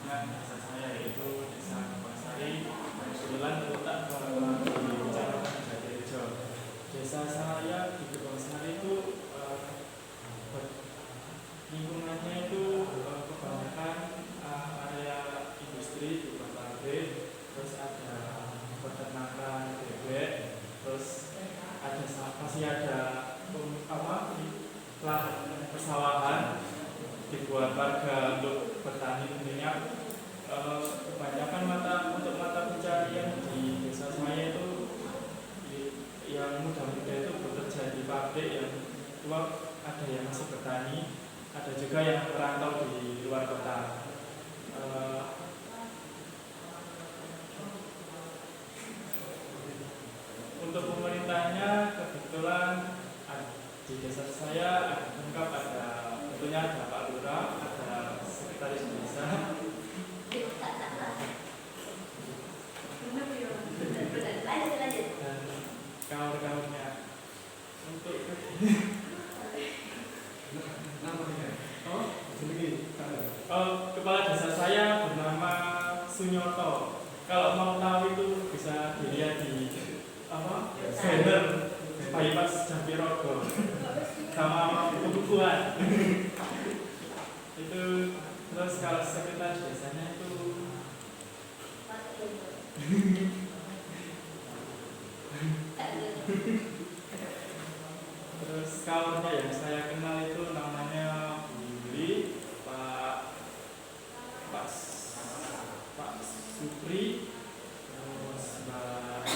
dengan desa saya yaitu Desa Kebangsari yang kebetulan terletak di Kecamatan Jatirejo. Desa saya di Kebangsari itu lingkungannya itu kebanyakan area industri berupa pabrik, terus ada peternakan bebek, terus masih ada persawahan dibuat warga untuk bertani tentunya. Kebanyakan untuk mata pencarian di desa saya itu yang muda-muda itu bekerja di pabrik, yang tua ada yang masih bertani, ada juga yang merantau di luar kota. Untuk pemerintahnya kebetulan di desa saya lengkap, ada tentunya ada Pak Lurah, ada sekretaris desa, dan kawan-kawannya. Untuk kepala desa saya bernama Sunyoto. Kalau mau tahu itu bisa dilihat di banner Bypass Jampirogo sama buku-bukuan. Itu terus kalau sekretaris desanya itu terus kawannya yang saya kenal itu namanya Billy, Pak Supri, terus Mbak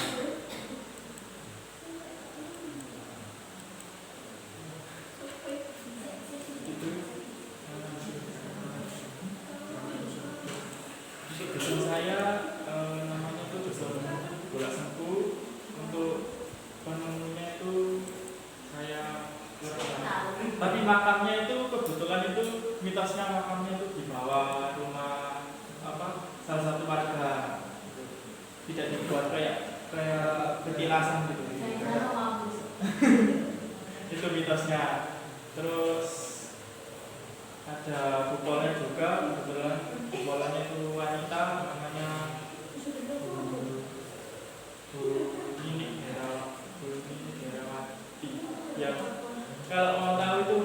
dusun saya namanya itu dusun Bola Sengku. Untuk penemunya itu saya kurang tahu. Tapi makamnya itu kebetulan itu mitosnya makamnya itu di bawah rumah salah satu warga. Tidak dibuat kayak petilasan gitu. Itu mitosnya. Terus ada kupolnya juga, kebetulan kupolanya itu wanita, namanya Bu Nini Herawati. Yang kalau mau tahu itu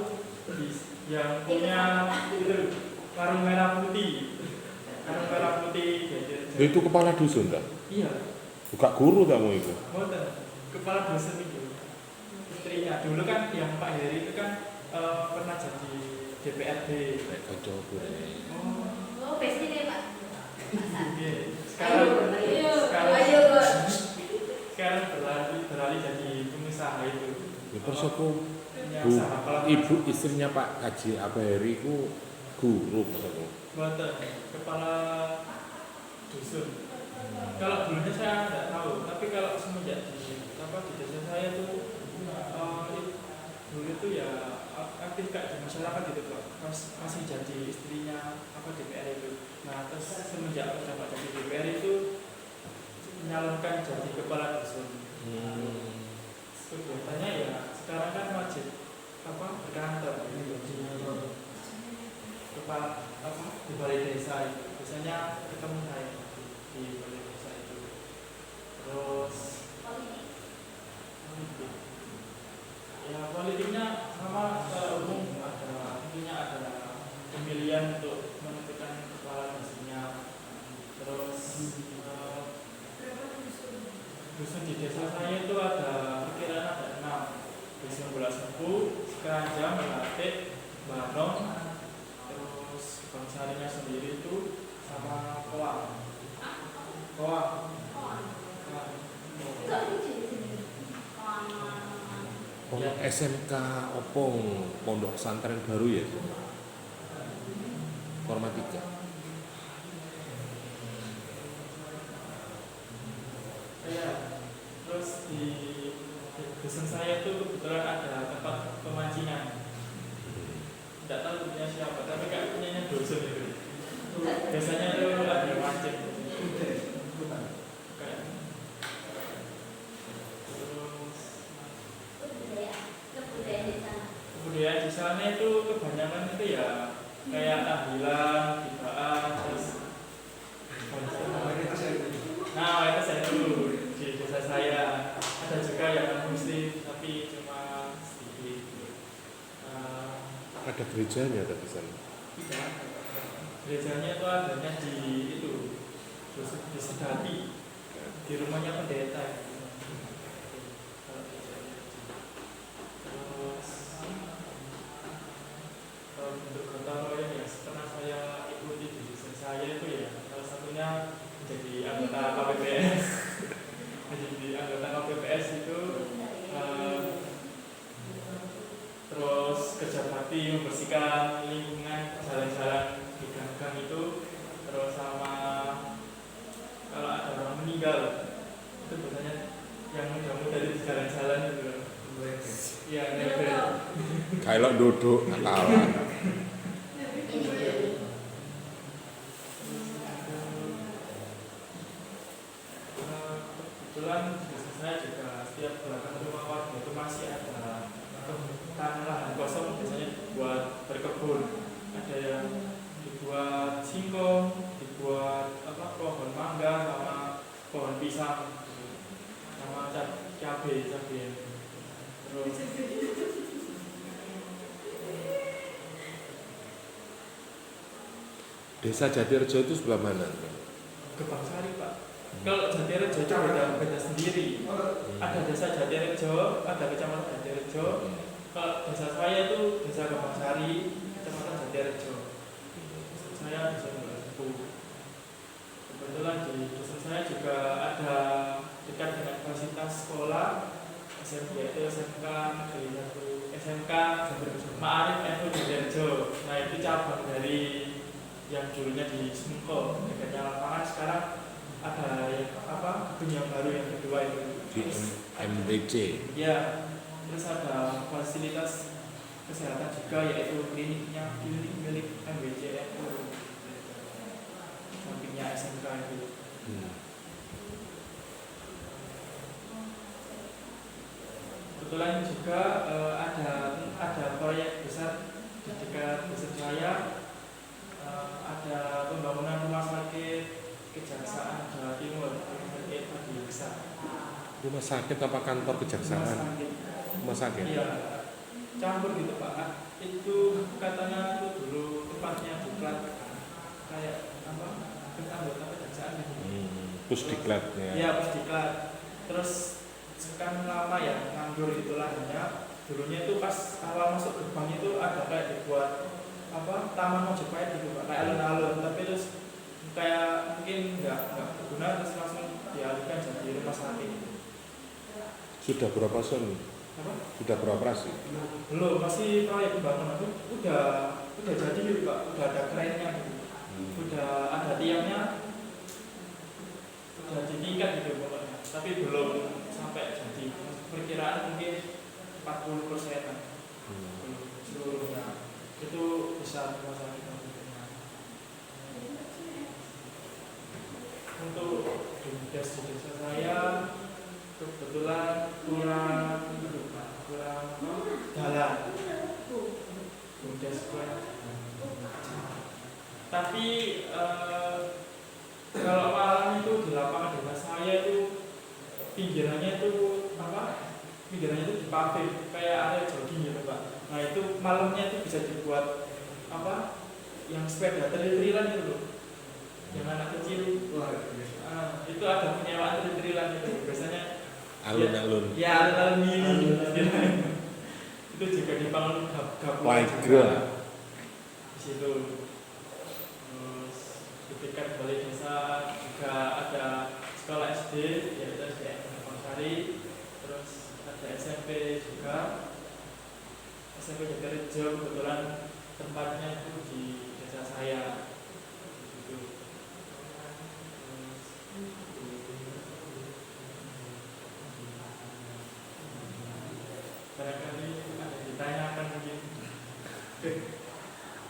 yang punya itu warung merah putih. Warung merah putih. Itu kepala dusun kan? Iya. Buka guru kamu itu? Betul. Kepala dusun itu. Istrinya dulu kan yang Pak Heri itu kan pernah jadi DPRD. Oh, pasti deh Pak. Sekarang beralih jadi pengusaha itu. Terus aku ibu istrinya Pak Haji Abaheri itu guru maksudku. Betul. Kepala dusun. Kalau dulunya saya tidak tahu, tapi kalau semenjak di desa saya itu dulu itu ya aktif kayak di masyarakat gitu Pak. Masih jadi istrinya DPR itu. Nah terus semenjak dapat jadi DPR itu menyalurkan jadi kepala dusun. Kegiatannya ya sekarang kan wajib berkantor kepala di balai desa itu. Biasanya ketemu saya di balai desa itu. Terus ya politiknya sama secara umum, tentunya ada pemilihan untuk menentukan kepala dusunnya. Terus dusun di desa saya itu perkiraan ada 6. Dusun Bola Sengku, Sekeranjang, Melatik, Barong, terus Kebangsarinya sendiri itu sama Koak. Pondok SMK Opong, Pondok Pesantren Baru ya? Formatika. Ya, terus di dusun saya itu kebetulan ada tempat pemancingan. Tidak tahu punya siapa, tapi kayak punyanya dusun itu. Biasanya itu ada mancing. Kebudayaan di sana itu kebanyakan itu ya kayak tahlilan, gibaan, terus ada gerejanya di sana. Tidak. Gerejanya itu adanya di itu di Sedati, di rumahnya pendeta. Terus bentuk gotong royong ya pernah saya ikuti di desa saya itu ya salah satunya menjadi anggota KPPS. Menjadi anggota KPPS itu terus kerja bakti membersihkan lingkungan jalan-jalan di gang-gang itu, terus sama kalau ada orang meninggal itu biasanya yang muda-muda di jalan-jalan itu ya nebel. Kayak duduk Natalan. Kebetulan di desa saya juga setiap belakang rumah warga itu masih ada tanah lahan kosong biasanya buat berkebun. Ada yang dibuat singkong, dibuat pohon mangga sama pohon pisang sama cabai. Terus Desa Jatirejo itu sebelah mana? Gebangsari Pak. Kalau Jatirejo itu beda sendiri. Ada desa Jatirejo, ada kecamatan Jatirejo. Kalau desa saya itu desa Gebangsari, kecamatan Jatirejo. Saya desa Gebangsari. Kebetulan di desa saya juga ada dekat dengan fasilitas sekolah SMK itu SMK Negeri 1 SMK Ma'arif NU Jatirejo. Nah itu cabang dari yang dulunya di Semengko dekatnya lapangan, sekarang ada gedung yang baru yang kedua itu Di MDC. ya. Terus ada fasilitas kesehatan juga yaitu klinik milik MBC itu sampingnya SMK itu. Kebetulan juga ada proyek besar di dekat desa saya. Ada pembangunan rumah sakit Kejaksaan Jawa Timur, rumah sakit Adi Yaksa. Rumah sakit apa kantor kejaksaan? Rumah sakit. Iya, campur gitu Pak. Itu katanya itu dulu tempatnya diklat kayak anggota kejaksaan. Pusdiklatnya. Iya, pusdiklat. Terus kan lama ya nganggur itu lahannya. Dulunya itu pas awal masuk gerbang itu ada kayak dibuat taman Mojopahit gitu Pak, kayak alun-alun, tapi terus kayak mungkin nggak berguna, terus langsung dialihkan jadi rumah sakit. Sudah berapa tahun? Sudah beroperasi? Belum, masih proyek pembangunan itu udah jadi gitu Pak, udah ada kerennya gitu. Udah ada tiangnya, udah ditingkat gitu pokoknya, tapi belum sampai jadi. Perkiraan mungkin 40%-an seluruhnya. Itu besar rumah sakit. Untuk BUMDes di desa saya kebetulan kurang jalan BUMDes kurang. Tapi kalau malam itu di lapangan desa saya itu pinggirannya itu dipaving kayak area jogging gitu Pak. Nah itu malamnya itu bisa dibuat yang sepeda tril-trilan gitu loh, yang anak kecil. Itu ada penyewaan tril-trilan gitu biasanya. Alun-alun. Ya alun-alun mini. Itu juga dibangun gabungan di situ. Terus ketika balai desa juga ada sekolah SD, yaitu SDN Gebangsari. Terus ada SMP juga, SMP Jatirejo. Kebetulan tempatnya itu di desa saya gitu. Barangkali ada ditanyakan mungkin.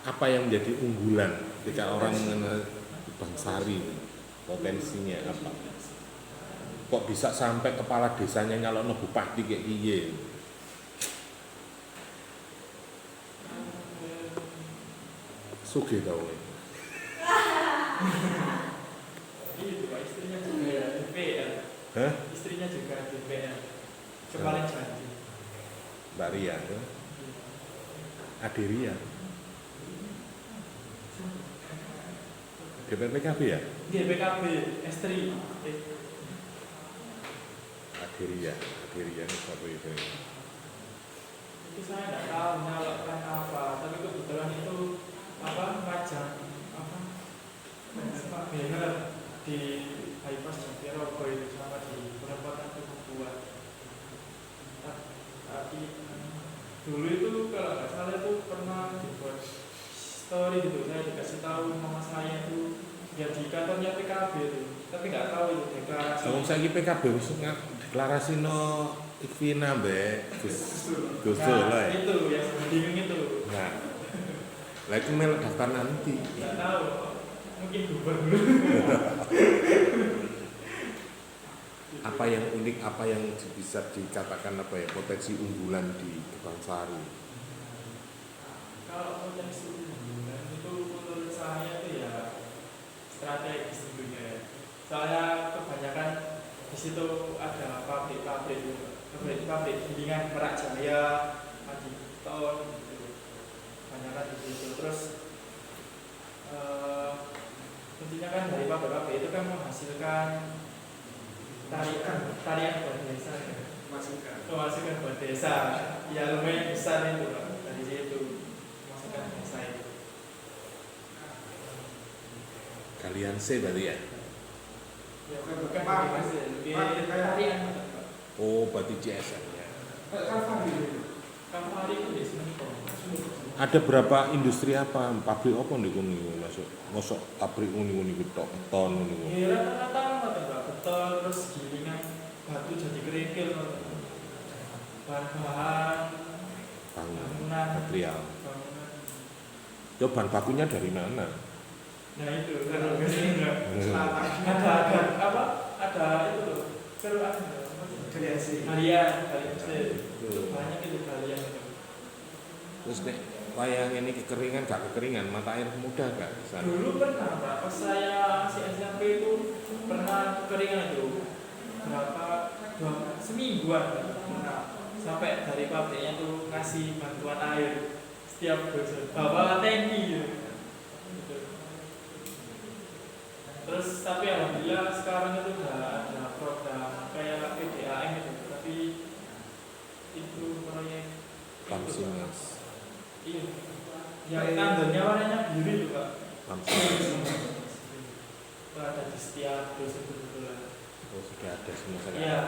Apa yang menjadi unggulan ketika orang mengenal Bangsari? Potensinya apa? Kok bisa sampai kepala desanya nyalon bupati kayak piye? Sugih tau. Itu Pak, istrinya juga DPR. Hah? Istrinya juga DPR. Kemarin jadi. Mbak Ria, Adi Ria. DPR PKB ya? GPKB Estri. Akhirnya ini apa itu? Itu saya nggak tahu nyalurkan apa, tapi kebetulan itu majang banner di bypass Jatirogo itu sama di perempatan Kebubuan. Tapi dulu itu kalau nggak salah itu pernah dibuat story gitu, saya dikasih tahu mama saya itu ya di kantornya PKB itu, tapi nggak tahu itu deklarasi. Kalau saya PKB wis deklarasi no Ikvina mbak Gus Dur lah ya. Itu yang bingung itu. Nah, lah itu melok daftar nanti. Nggak tahu, mungkin gubernur. Apa yang unik, apa yang bisa dikatakan apa ya potensi unggulan di Kebangsari? Kalau potensi unggulan itu menurut saya itu ya strategis tentunya ya. Soalnya kebanyakan di situ ada pabrik gilingan Merak Jaya, Aditon, gitu. Kebanyakan di situ. Terus intinya kan dari pabrik itu kan menghasilkan tarian buat desa, masukan buat desa. Ya lumayan besar itu Pak, dari situ masukan desa itu. Kalian C berarti ya? Ya bukan lebih tarian. Oh, berarti CSN ya. Kampari itu di sini kok. Ada berapa industri apa, pabrik apa nih kuni masuk? Masuk pabrik uni beton uni. Ya rata-rata Mbak, beton terus gilingan batu jadi kerikil. Bahan-bahan bangunan. Material. Bangunan. Ya bahan bakunya dari mana? Nah itu kalau biasanya ada itu loh. Kalau kalian itu banyak itu kalian itu. Terus nek wayang ini kekeringan gak kekeringan, mata air muda gak? Dulu pernah Pak, pas saya masih SMP itu pernah kekeringan itu semingguan pernah. Sampai dari pabriknya tuh ngasih bantuan air setiap dosen bawa tangki gitu. Terus tapi alhamdulillah sekarang itu udah ada program kayak PDAM itu, tapi itu proyek Pamsinas. iya yang tandanya warnanya biru itu Pak. Itu ada di setiap dosen kebetulan. Oh, sudah ada semua sekarang. Iya,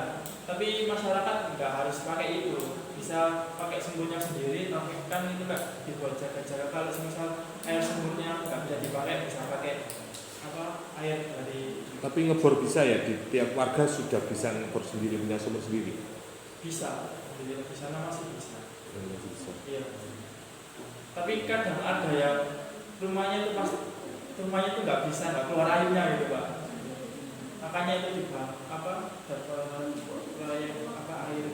tapi masyarakat nggak harus pakai itu, bisa pakai semburnya sendiri, tapi kan itu nggak dibuat jaga-jaga. Kalau misal air semburnya nggak bisa dipakai, bisa pakai air dari. Tapi ngebor bisa ya, di tiap warga sudah bisa ngebor sendiri, punya sumur sendiri? Bisa, di sana masih bisa. Masih bisa. Iya. Tapi kadang ada yang rumahnya itu nggak bisa, nggak keluar airnya gitu Pak. Makanya itu juga dapat proyek air.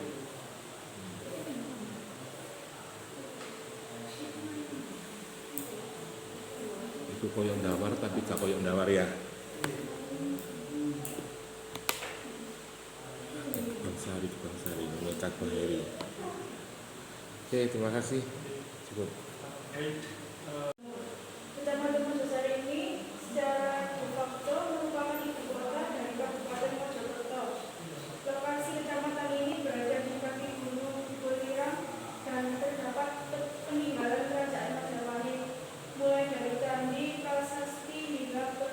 Itu koyok dawar tapi gak koyok dawar ya. Kebangsari Mekat Bahari. Oke, terima kasih. Cukup. Kecamatan Mojosari ini secara de facto merupakan ibu kota dari Kabupaten Mojokerto. Lokasi kecamatan ini berada di kaki Gunung Welirang dan terdapat peninggalan kerajaan Majapahit, mulai dari candi, prasasti hingga ke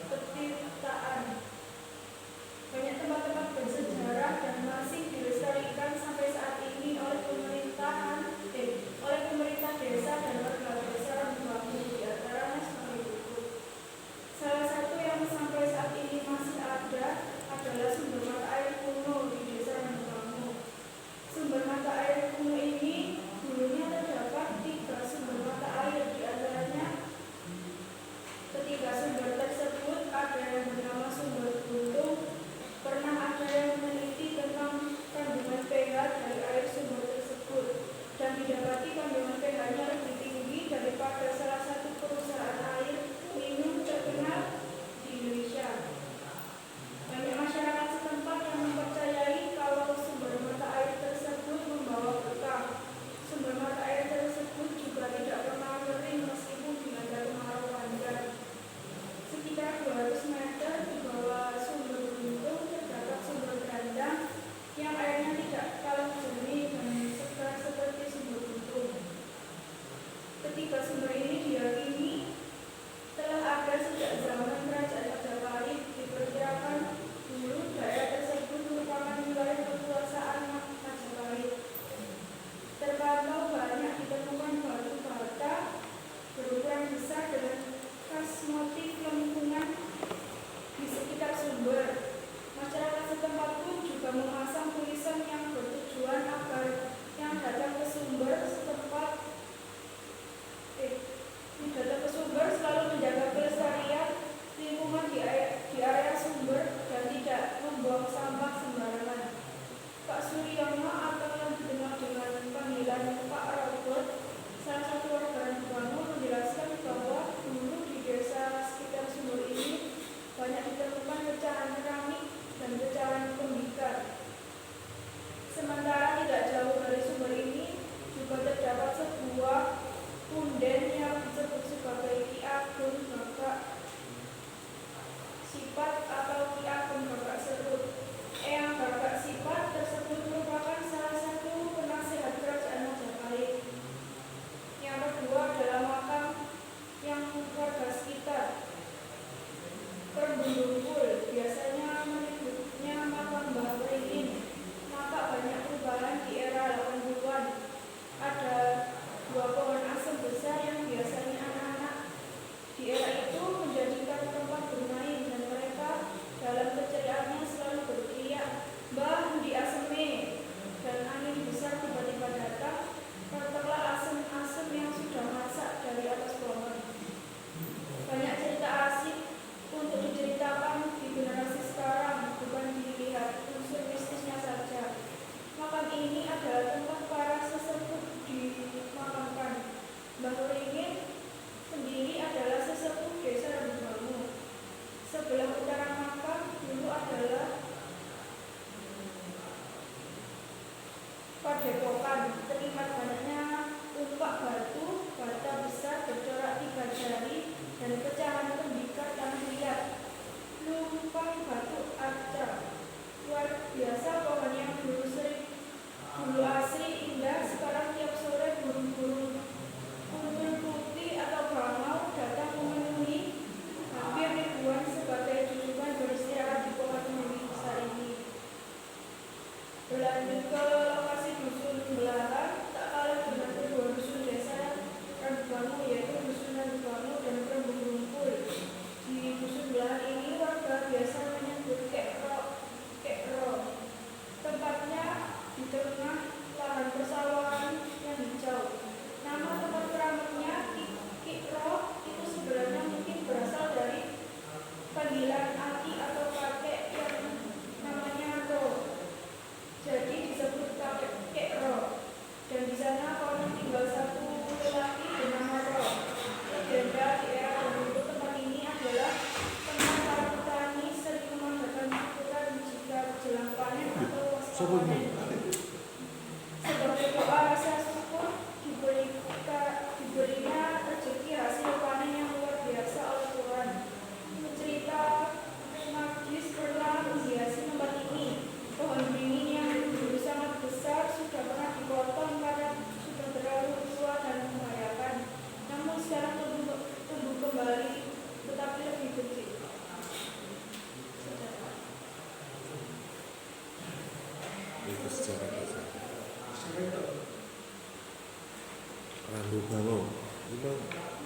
petirtaan. Banyak tempat-tempat bersejarah dan masih dilestarikan sampai saat ini oleh pemerintah desa dan warga.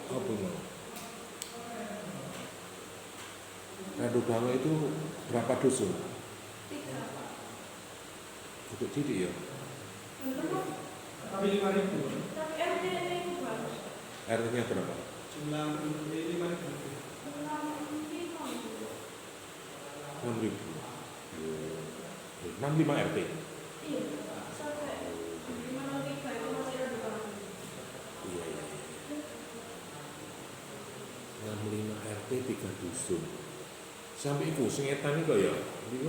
Apa mau? Randu Bango itu berapa dusun? 3 Pak. Untuk titik ya? Bener Pak? Tapi 5.000. Tapi RT ini bagus. RT-nya berapa? Jumlah penduduknya 5.000. 6.000. 65 RT. Iya, sampai 503 itu masih ada banget. Iya. 65 RT 3 dusun. Sampai iku sing etan iku ya. Iku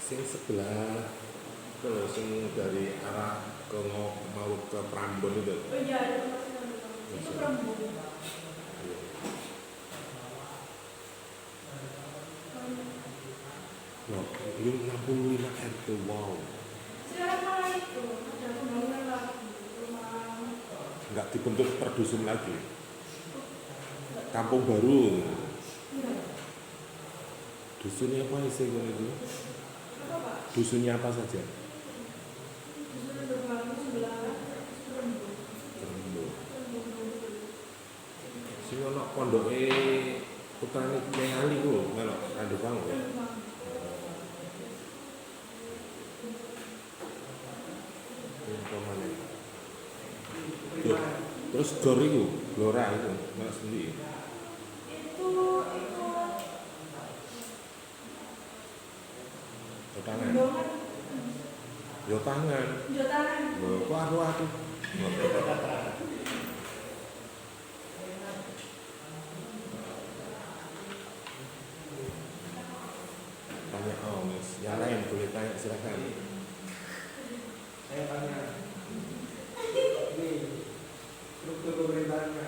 sing sebelah kalau sing dari arah ke mau ke Prambon itu. Oh iya, itu masih ada banget. Itu perempuan. Iya. Loh, ini 65 RT, wow. Sekarang malah itu ada pembangunan lagi rumah. Nggak dibentuk per dusun lagi. Kampung baru. Enggak. Dusunnya apa sih kalau itu? Apa Pak? Dusunnya apa saja? Justru ada bangun sebelah perempuan. Terumbu. Sing ono pondoke putrane Nyali ku melok Randu Bango. Terus gor iku, Glora itu, melok sendiri. Itu Yo tangan. banget. Yo tangan. Jotangan. Lho, kok aku. Tanya Mas, yang lain boleh tanya silakan. Saya tanya. Ini struktur pemerintahannya.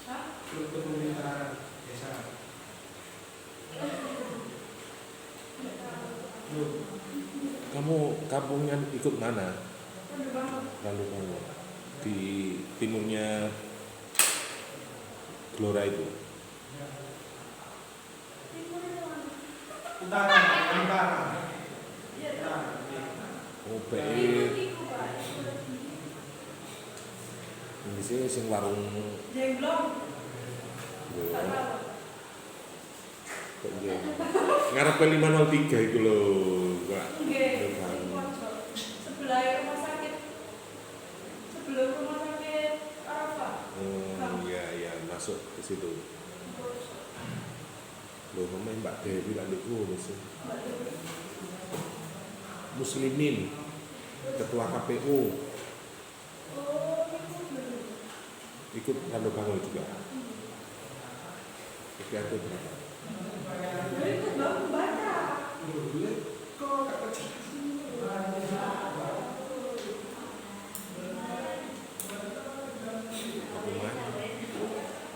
Hah? Struktur pemerintahan desa. Loh, Kamu kampungnya ikut mana? Randu banget. Randu Bango. Di timurnya Glora itu. Timur itu mana? utara, utara. Iya, Utara. Oh, Itu baik. Iku Pak. Di sini sing warung Jengblong. Lho, Tak tahu. kok nggih. Ngarepe 503 itu lho, Kak. Nggih, Randu sing Bango. pojok. Sebelah rumah sakit. Sebelum rumah sakit Arafah. Iya, masuk ke situ. Lho, namanya Mbak Dewi lah niku sih. Muslimin, ketua KPU, Oh, itu bener. ikut Randu Bango juga. Oke, aku berapa? Jadi itu baru baca. Loh, kok gak percaya? Aku mah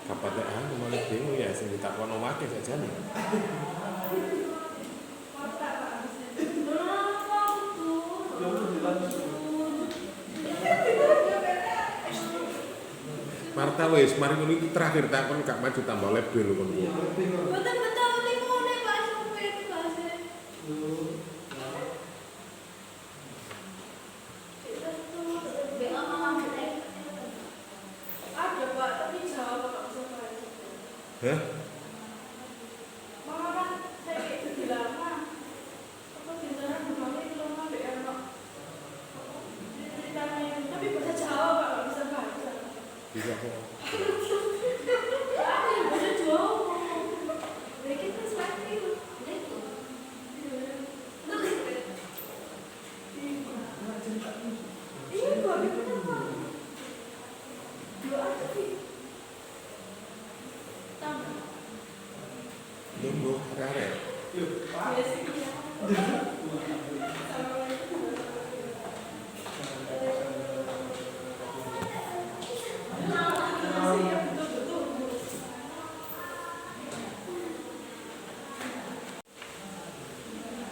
kapan teh malah bingung ya sing ditakono akeh sakjane. Kota Pak habisnya. Kenapa tuh? Ya udah dilanjut. Betul Marta wis mari ngono iki terakhir takon gak maju tambah lebih lho kono. Iya, bingung. betul timune Pak sampai itu bahasnya. Loh, Ada Pak, tapi Jawa Pak bisa baca. Hah? Mama kan saya kayak itu lama. Apa biasanya rumahnya itu lama deh enak. Ceritanya, tapi bahasa Jawa Pak nggak bisa baca. Bisa kok. Aku yang bahasa Jawa ngomong. Mereka itu seperti itu. Iya, Pak, itu apa? Doa tapi tambah. Nunggu arek-arek. yuk, Pak.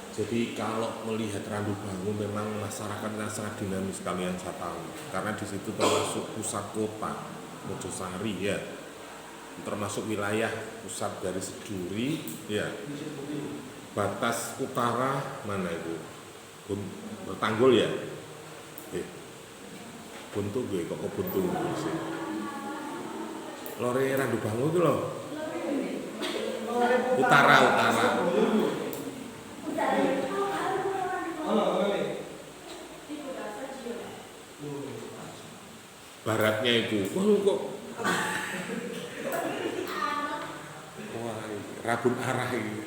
Jadi kalau melihat Randu Bango memang masyarakatnya sangat dinamis sekali yang saya tahu. Karena di situ termasuk pusat kota Mojosari ya. Termasuk wilayah pusat dari Seduri ya. Batas utara mana itu? Tanggul ya. buntu gue kok buntu sih. Lore Randu Bangu itu loh. Utara. Baratnya itu. Kok. Wah, rabun arah ini.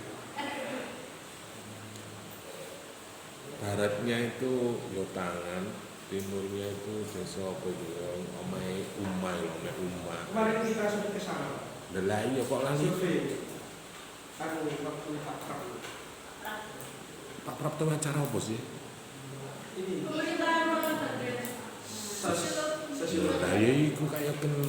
Baratnya itu Yotangan, timurnya itu desa apa itu? Omai Umai. Kemarin kita sudah ke sana. Lah iya kok lali. Survei. Waktu Pak Prap itu acara apa sih? ini. Lah ya iku kaya kenal.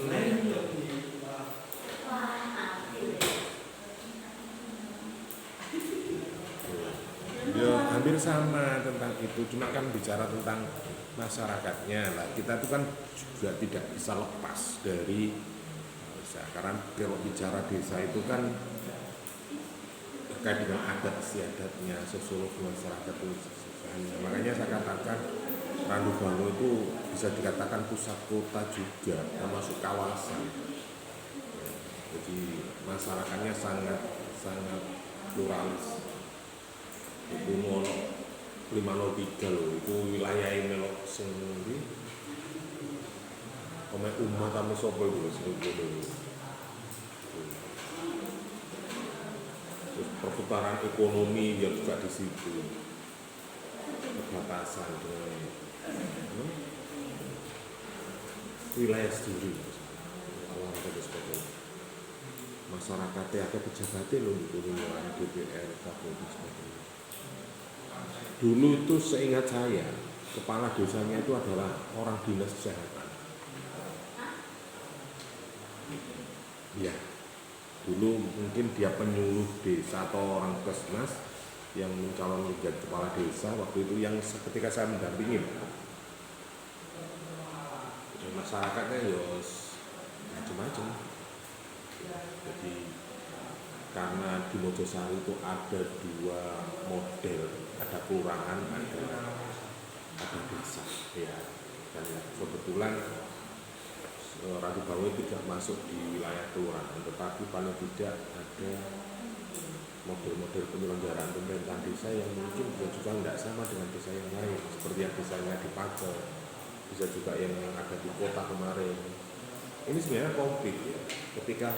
Ya hampir sama tentang itu, cuma kan bicara tentang masyarakatnya lah. Kita itu kan juga tidak bisa lepas dari desa, karena kalau bicara desa itu kan terkait dengan adat istiadatnya, sosiologi masyarakat itu. Makanya saya katakan Randu Bangu itu bisa dikatakan pusat kota juga, termasuk kawasan. Jadi masyarakatnya sangat pluralis. Itu 503 loh, itu wilayahnya melok sing ndi? Omeh umat tamu sapa iku sing ngono. Terus perputaran ekonomi yang juga di situ. Perbatasan dengan wilayah sendiri. Alam dan sebagainya. Masyarakatnya ada pejabatnya loh di lingkungan DPR, KPU dan sebagainya. Dulu itu seingat saya, kepala desanya itu adalah orang dinas kesehatan. Ya, dulu mungkin dia penyuluh desa atau orang kesmas yang mencalon menjadi kepala desa waktu itu yang ketika saya mendampingi. Masyarakatnya ya macam-macam. Jadi karena di Mojosari itu ada 2 model, ada kelurahan, ada desa, ya. Dan kebetulan Randu Bangu tidak masuk di wilayah kelurahan, tetapi paling tidak ada model-model penyelenggaraan pemerintahan desa yang mungkin bisa juga tidak sama dengan desa yang lain, seperti yang desanya di Pacel, bisa juga yang ada di kota kemarin. Ini sebenarnya komplit ya. Ketika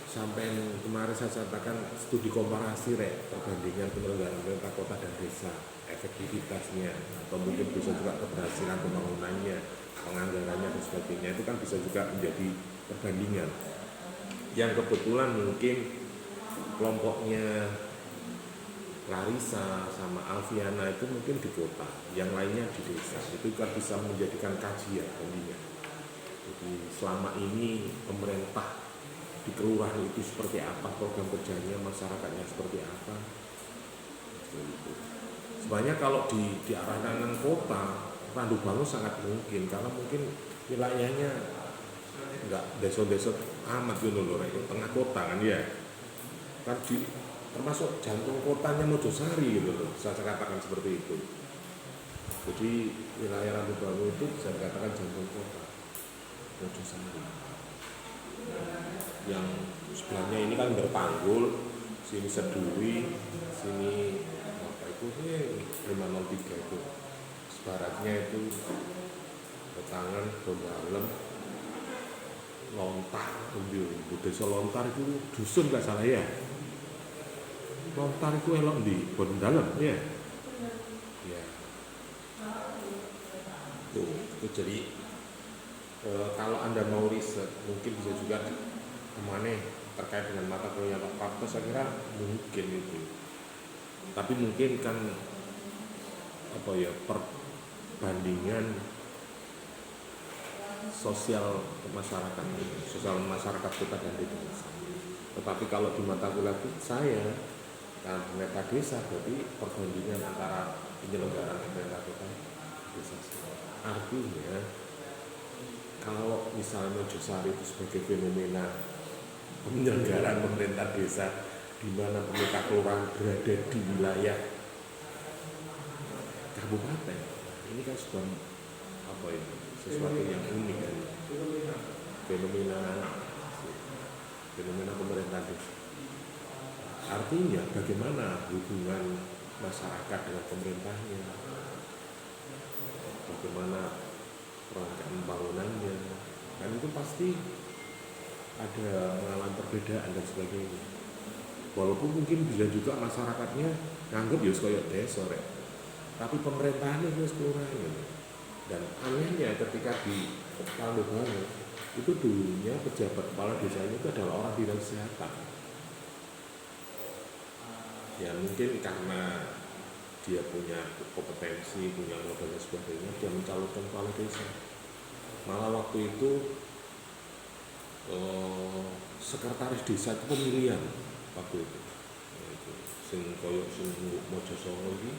sampai kemarin saya katakan studi komparasi perbandingan penyelenggaraan pemerintah kota dan desa, efektivitasnya, atau mungkin bisa juga keberhasilan pembangunannya, penganggarannya dan sebagainya, itu kan bisa juga menjadi perbandingan. Yang kebetulan mungkin kelompoknya Larissa sama Alfiana itu mungkin di kota, yang lainnya di desa. Itu kan bisa menjadikan kajian bandingan. Jadi selama ini pemerintah di kelurahan itu seperti apa, program kerjanya, masyarakatnya seperti apa. Sebenarnya kalau di arah kanan kota, Randu Bangu sangat mungkin, karena mungkin wilayahnya enggak desa-desa amat gitu loh, itu tengah kota kan ya. Kan termasuk jantung kotanya Mojosari gitu loh, saya katakan seperti itu. Jadi wilayah Randu Bangu itu bisa dikatakan jantung kota Mojosari. Yang sebelahnya ini kan Bertanggul, sini Seduri, sini apa itu 503 itu. Sebaratnya itu Betangan, Donggalen, Lontar, Desa Lontar itu dusun nggak salah ya. Lontar itu elok di Bondalem ya. Ya. Itu jadi kalau Anda mau riset mungkin bisa juga kemana terkait dengan mata kuliah Pak Prapto, saya kira mungkin itu. Tapi mungkin kan apa ya, perbandingan sosial masyarakat kota dan desa. Tetapi kalau di mata kuliah saya kan pemerintah desa, berarti perbandingan antara penyelenggaraan pemerintah kota dan desa. Artinya kalau misalnya Mojosari itu sebagai fenomena penyelenggaraan pemerintah desa, di mana pemerintah kelurahan berada di wilayah kabupaten, ini kan sebuah apa ini, sesuatu yang unik kan. Fenomena. Fenomena pemerintahan desa. Artinya bagaimana hubungan masyarakat dengan pemerintahnya, bagaimana rangkaian pembangunannya, kan itu pasti ada mengalami perbedaan dan sebagainya. Walaupun mungkin bisa juga masyarakatnya nganggep ya kayak desa rek, tapi pemerintahannya itu kelurahan. Dan anehnya ketika di Tandubang itu dulunya pejabat kepala desanya itu adalah orang dinas kesehatan. Ya mungkin karena dia punya kompetensi, punya modal dan sebagainya, dia mencalonkan kepala desa. Malah waktu itu sekretaris desa itu pemilihan waktu itu. Sing koyo sing Mojosongo iki,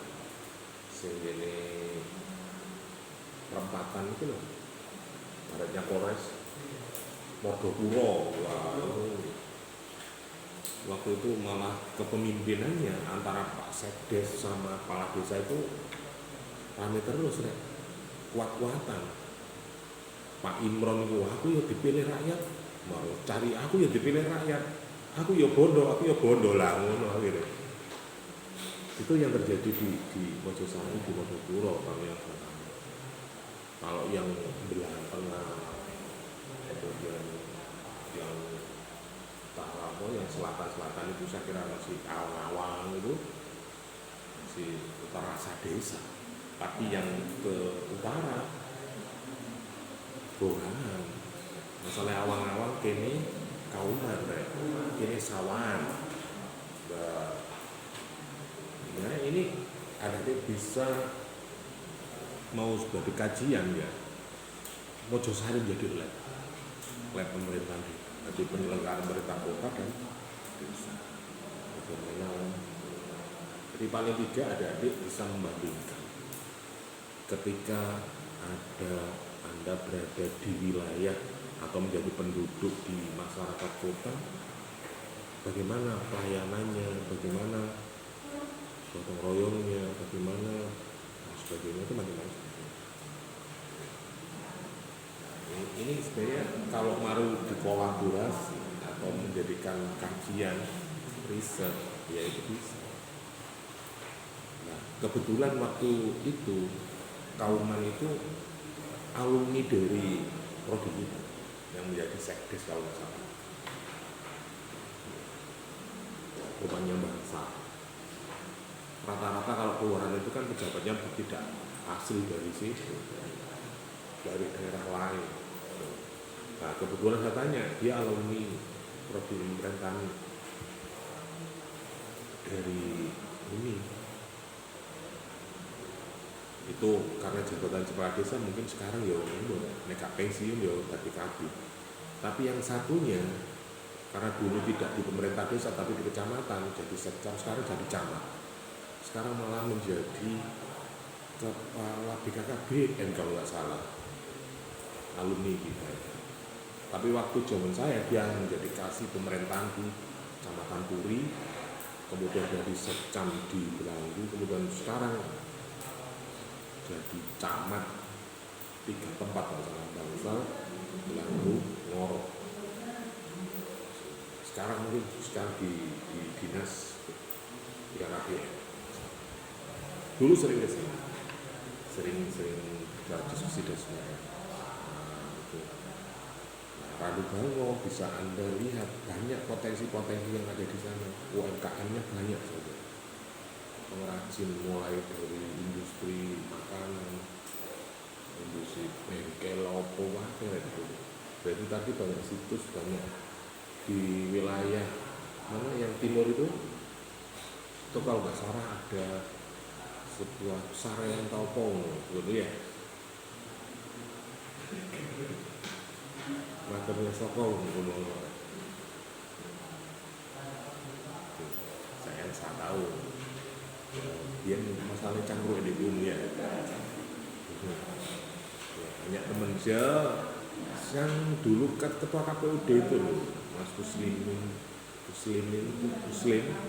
sing ngene perempatan itu loh, baratnya Polres Mordopuro. Wah, waktu itu malah kepemimpinannya antara Pak Sekdes sama kepala desa itu rame terus rek, kuat-kuatan. Pak Imron itu, aku ya dipilih rakyat, mau cari aku ya dipilih rakyat, aku ya bondo lah ngono akhirnya. Itu yang terjadi di Mojosari, di Mordopuro kalau yang pertama. Kalau yang belahan tengah, kemudian yang Taramo, yang selatan itu saya kira masih awang-awang itu masih terasa desa. Tapi yang ke utara Borangan, masalah awang-awang kini kauman, kini sawan. Nah ini adik bisa mau sebagai kajian ya, Mojosari menjadi lab pemerintahan, jadi penyelenggaraan pemerintah kota dan desa. Jadi paling tidak adik bisa membandingkan ketika Anda berada di wilayah atau menjadi penduduk di masyarakat kota, bagaimana pelayanannya, bagaimana gotong royongnya, bagaimana sebagainya itu macam-macam. Ini sebenarnya kalau mau dikolaborasi atau menjadikan kajian riset ya itu bisa. Nah, kebetulan waktu itu Kauman itu alumni dari prodi kita yang menjadi sekdes kalau nggak salah. Rupanya bangsa. Rata-rata kalau keluaran itu kan pejabatnya tidak asli dari situ, dari daerah lain. Nah kebetulan saya tanya, dia alumni prodi pemerintahan dari ini. Itu karena jabatan kepala desa mungkin sekarang ya neka pensiun ya tadi kabin. Tapi yang satunya karena dulu tidak di pemerintah desa tapi di kecamatan jadi sekcam, sekarang jadi camat. Sekarang malah menjadi kepala BKKBN kalau nggak salah, alumni kita. Tapi waktu zaman saya dia menjadi kasih pemerintahan di Kecamatan Puri, kemudian dari sekcam di Belanggu, kemudian sekarang jadi camat 3 tempat masalah Bangsal, Belanggu, Ngoro. Sekarang mungkin di dinas BKKBN. Dulu sering kesini, sering diskusi dan sebagainya. Randu Bango bisa Anda lihat banyak potensi-potensi yang ada di sana. UMKM-nya banyak saja. Pengrajin mulai dari industri makanan, industri bengkel, opo, gitu. Berarti tadi banyak situs, banyak di wilayah mana yang timur itu kalau nggak salah ada sebuah Sarean Taupong gitu ya. Makamnya Sokong saya tahu dia masalah cangkruk di dunia banyak teman saya yang dulu ketua KPUD itu loh Mas Muslim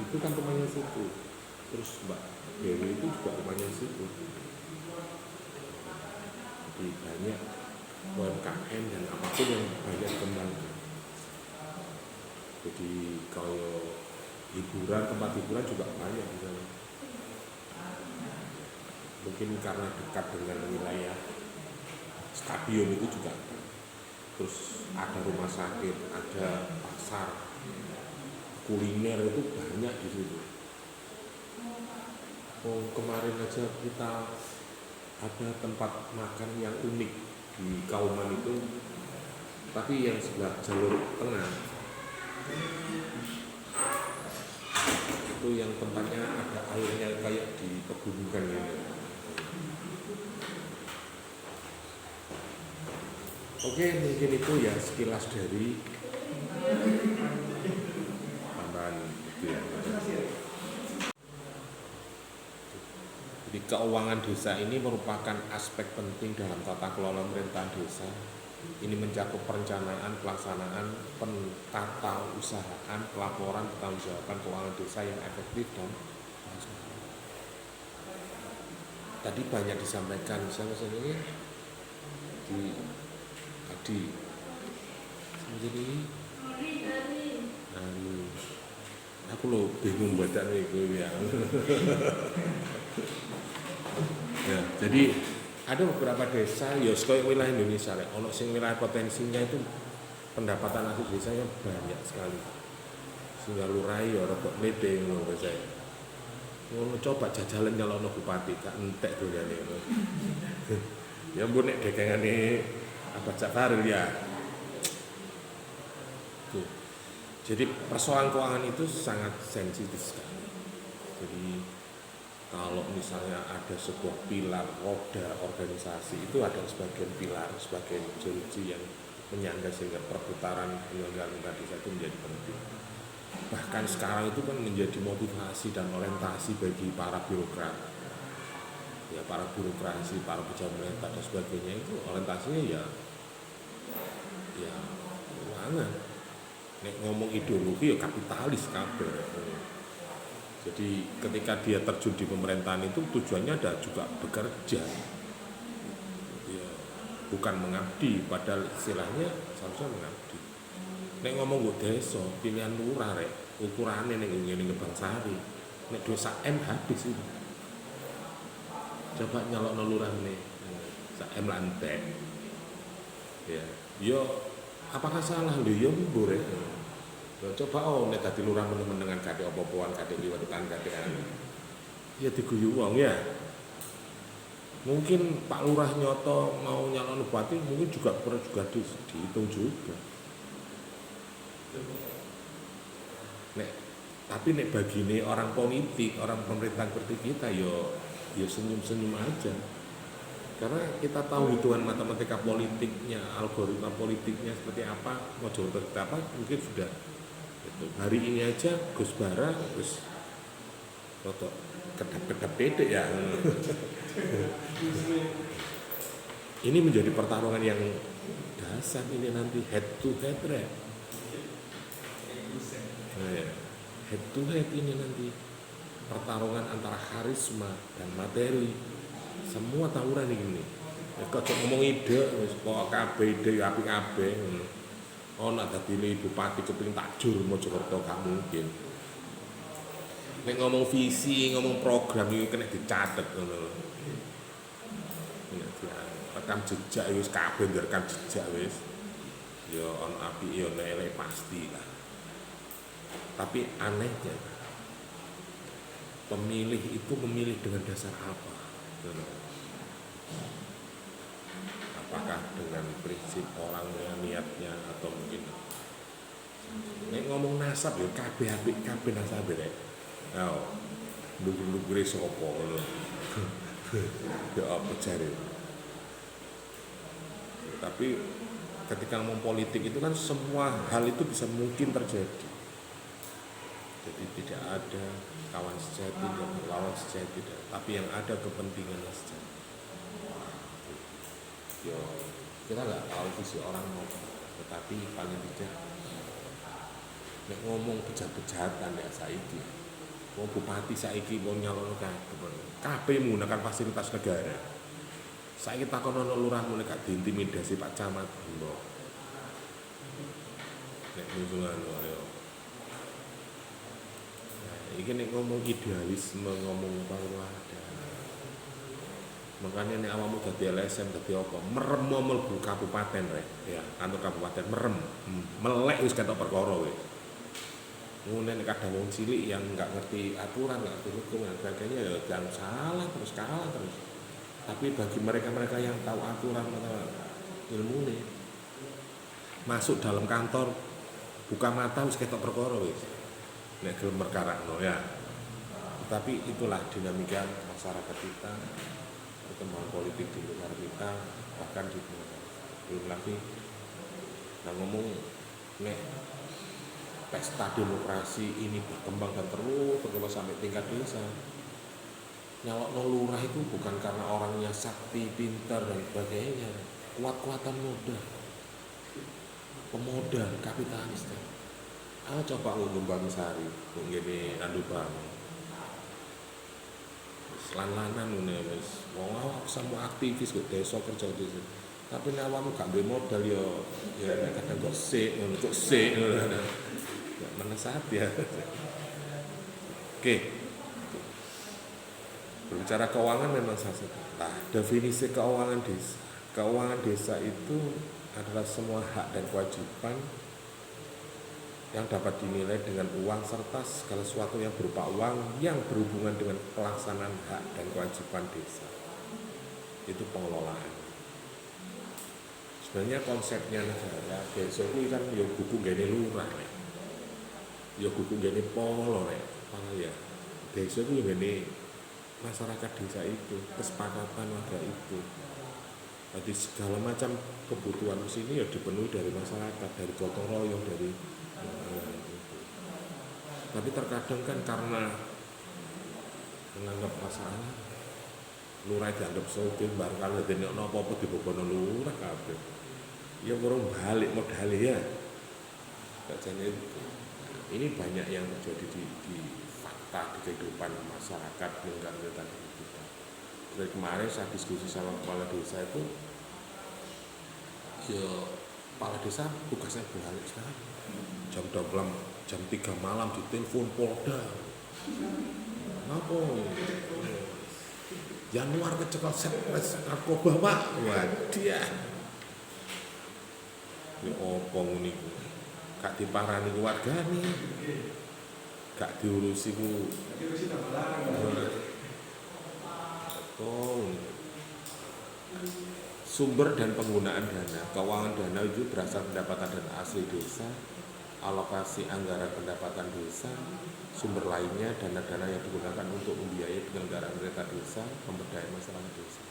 itu kan temannya situ, terus Mbak Dewi itu juga temannya situ. Jadi banyak UMKM dan apapun yang banyak dikembangkan. Jadi kalau hiburan, tempat hiburan juga banyak di sana. Mungkin karena dekat dengan wilayah stadion itu juga. Terus ada rumah sakit, ada pasar, kuliner itu banyak di situ. Oh, kemarin aja kita ada tempat makan yang unik di Kauman itu, tapi yang sebelah jalur tengah itu yang tempatnya ada airnya kayak di pegunungan gitu. Oke, mungkin itu ya sekilas dari tambahan itu ya. Jadi keuangan desa ini merupakan aspek penting dalam tata kelola pemerintahan desa. Ini mencakup perencanaan, pelaksanaan, tata usahaan, pelaporan, pertanggungjawaban keuangan desa yang efektif dan transparan. Tadi banyak disampaikan, misalnya ini di Adi, jadi aku lo bingung badan itu ya. Ya, jadi ada beberapa desa, ya sekolah wilayah Indonesia, ono sing wilayah potensinya itu pendapatan asli desanya banyak sekali. Sehingga lurai ya rodok mledeng ngono saya. Ngono coba jajalan kalau ono bupati gak entek dolane ngono. Ya mbok nek degengane Abah Ja'far ya. Tuh. Jadi persoalan keuangan itu sangat sensitif sekali. Jadi kalau misalnya ada sebuah pilar roda organisasi itu ada sebagian pilar, sebagian jeruji yang menyangga sehingga perputaran penyelenggaraan desa itu menjadi penting. Bahkan sekarang itu kan menjadi motivasi dan orientasi bagi para birokrat, ya para birokrasi, para pejabat pemerintah dan sebagainya itu orientasinya ya keuangan. Nek ngomong ideologi ya kapitalis kabeh. Jadi ketika dia terjun di pemerintahan itu tujuannya ada juga bekerja, ya, bukan mengabdi. Padahal istilahnya seharusnya mengabdi. Nek ngomong gue desa pilihan lurah rek ukurannya nih Gebang Sari. Nek desa M habis itu. Coba nyalok lurah nih, sa M lantek. Ya, yo apakah salah lu yo mbure? Coba nek dadi lurah meneng dengan kadek apa-apaan, kadek liwetan, kadek anu. Ya diguyu wong ya. Mungkin Pak Lurah nyoto mau nyalon bupati mungkin juga perlu juga dihitung juga. Tapi nek bagine orang politik, orang pemerintahan seperti kita yo senyum-senyum aja. Karena kita tahu hitungan matematika politiknya, algoritma politiknya seperti apa, model seperti apa, mungkin sudah. Hari ini aja Gus Bara, Gus rotok kedap-kedap dedek ya. Ini menjadi pertarungan yang dasar ini nanti head to head right? Nah, ya. Head to head ini nanti pertarungan antara karisma dan materi. Semua tawuran ini. Kok ngomong ide, kok kabeh ide apik-apik. Nak dadi bupati kepengin takjur Mojokerto gak mungkin. Nek ngomong visi, ngomong program iki kena dicatet ngono. Rekam jejak wis kabeh rekam jejak wis. Ya ono apik ya ono elek pasti lah. Tapi anehnya pemilih itu memilih dengan dasar apa? Apakah dengan prinsip orangnya, niatnya, atau mungkin nek ngomong nasab ya kabeh apik kabeh nasab rek. Oh, lugu-lugu sapa ngono. Ya apa jare. Tapi ketika ngomong politik itu kan semua hal itu bisa mungkin terjadi. Jadi tidak ada kawan sejati dan lawan sejati, tapi yang ada kepentingan sejati. Yo, kita nggak tahu visi orang mau, tetapi paling tidak nek ngomong bejat-bejatan ya saiki, mau bupati saiki mau nyalon kabeh menggunakan fasilitas negara, Saiki takon ana lurah mulai gak diintimidasi Pak Camat. Mbok. Nek musuhan ayo. Iki nek ngomong idealisme, ngomong paluada. Makanya nek awakmu dadi LSM dadi apa? Merem mlebu kabupaten rek. Ya, kantor kabupaten merem. Melek wis ketok perkara wis. Ngene nek kadang wong cilik yang enggak ngerti aturan, enggak ngerti hukum dan sebagainya ya jangan salah terus kalah terus. Tapi bagi mereka-mereka yang tahu aturan atau ilmu nih, masuk dalam kantor buka mata wis ketok perkara wis. Nek gelem merkarakno ya. Tapi itulah dinamika masyarakat kita, perkembangan politik di negara kita, bahkan di negara. Belum lagi nah ngomong nek pesta demokrasi ini berkembang dan terus berkembang sampai tingkat desa. Nyalokno lurah itu bukan karena orangnya sakti, pintar dan sebagainya, kuat-kuatan modal, pemodal, kapitalis. Coba ngundang Sari, ngene Randu Bang. Lan-lanan ngene wis. Wong awak semua aktivis kok desa kerja desa. Tapi nek awakmu gak duwe modal ya kadang kok sik ngono, kok sik ngono. Gak menesat ya. Oke. Berbicara keuangan memang salah satu. Nah, definisi keuangan desa. Keuangan desa itu adalah semua hak dan kewajiban yang dapat dinilai dengan uang serta segala sesuatu yang berupa uang yang berhubungan dengan pelaksanaan hak dan kewajiban desa. Itu pengelolaan. Sebenarnya konsepnya negara desa itu kan ya buku gene lurah, ya buku gene polo, ya. Desa itu gene masyarakat desa itu, kesepakatan warga itu. Jadi segala macam kebutuhan di sini ya dipenuhi dari masyarakat, dari gotong royong, dari tapi terkadang kan karena menganggap masalah lurah dianggap sugih bar kalau dene ana apa-apa dibobono lurah kabeh. Ya urung balik modal ya. Kajane ini banyak yang terjadi di fakta di kehidupan masyarakat dengan kita. Dari kemarin saya diskusi sama kepala desa itu, ya kepala desa tugasnya berbalik sekarang. Jam 3 malam ditelepon Polda. Apa? Januar kecekel Setres narkoba Pak. Waduh. Ya apa ngene iku? Gak diparani keluargane. Gak diurusi ku. Sumber dan penggunaan dana. Keuangan dana itu berasal pendapatan dana asli desa, alokasi anggaran pendapatan desa, sumber lainnya dana-dana yang digunakan untuk membiayai penyelenggaraan kereta desa, pemberdayaan masyarakat desa.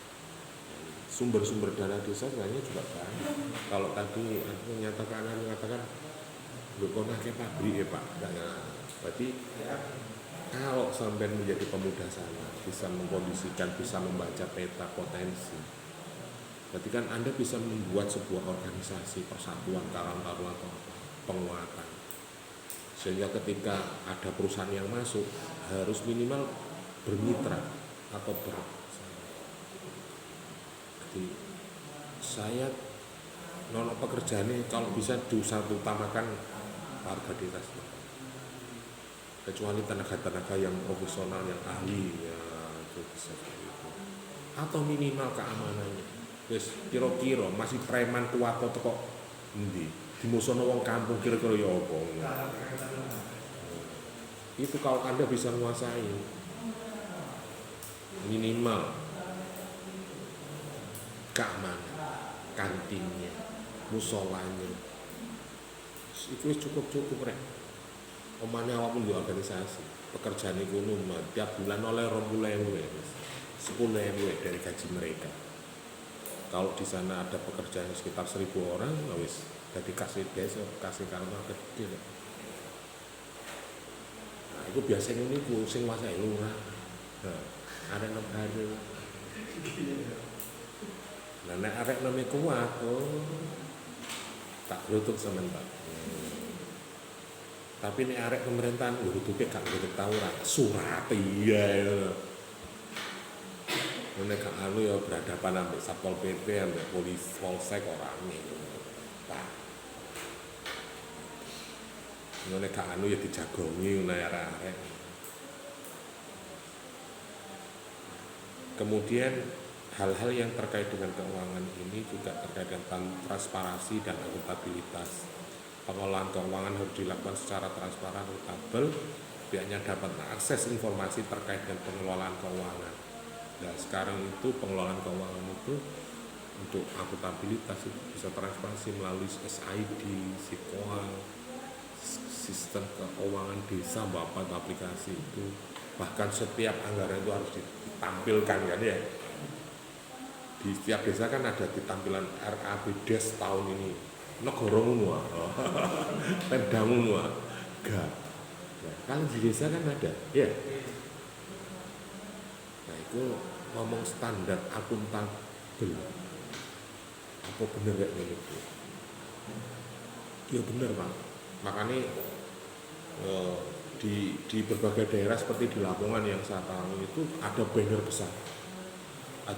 Sumber-sumber dana desa sebenarnya juga banyak. Kalau tadi aku mengatakan bukan ke pabrik ya Pak. Berarti kalau sampai menjadi pemuda sana, bisa mengkondisikan, bisa membaca peta potensi, berarti kan Anda bisa membuat sebuah organisasi persatuan, karang-taruna atau penguatan. Sehingga ketika ada perusahaan yang masuk, harus minimal bermitra atau jadi saya nono pekerjaan ini kalau bisa diutamakan warga desa. Kecuali tenaga-tenaga yang profesional, yang ahli ya itu bisa seperti itu. Atau minimal keamanannya. Wis kira-kira masih preman kuat atau kok endi? Dimusuhno wong kampung kira-kira ya apa. Itu kalau Anda bisa menguasai minimal keamanan, kantinnya, musolanya. Itu cukup rek. Omane awakmu di organisasi, pekerjaan ekonomi tiap bulan oleh 20.000 10.000 dari gaji mereka. Kalau di sana ada pekerjaan sekitar 1.000 orang, wis jadi kasih desa, kasih karena kecil. Nah, itu biasanya ini sing wasai lurah. Nah, arek nang baru. Nah, nek arek nang kuat, tak lutut sementara. Tapi nek arek pemerintahan ngrutuke gak ngerti tau ora surat iya. nek gak anu ya berhadapan ambek Satpol PP ambek polsek orangnya. Nah, nek gak anu ya dijagongi ngono arek-arek. Kemudian hal-hal yang terkait dengan keuangan ini juga terkait dengan transparansi dan akuntabilitas. Pengelolaan keuangan harus dilakukan secara transparan, akuntabel, pihaknya dapat mengakses informasi terkait dengan pengelolaan keuangan. Nah, sekarang itu pengelolaan keuangan itu untuk akuntabilitas itu bisa transparansi melalui SID, SIKOA, sistem keuangan desa, Bapak aplikasi itu. Bahkan setiap anggaran itu harus ditampilkan kan ya. Di setiap desa kan ada di tampilan RABDes tahun ini. Negara ngono Pemda ngono enggak. Nah, kalau di desa kan ada, ya. Nah, itu ngomong standar akuntabel. Apa bener kayak gitu? Ya bener, Pak. Makanya di berbagai daerah seperti di Lamongan yang saya tahu itu ada banner besar.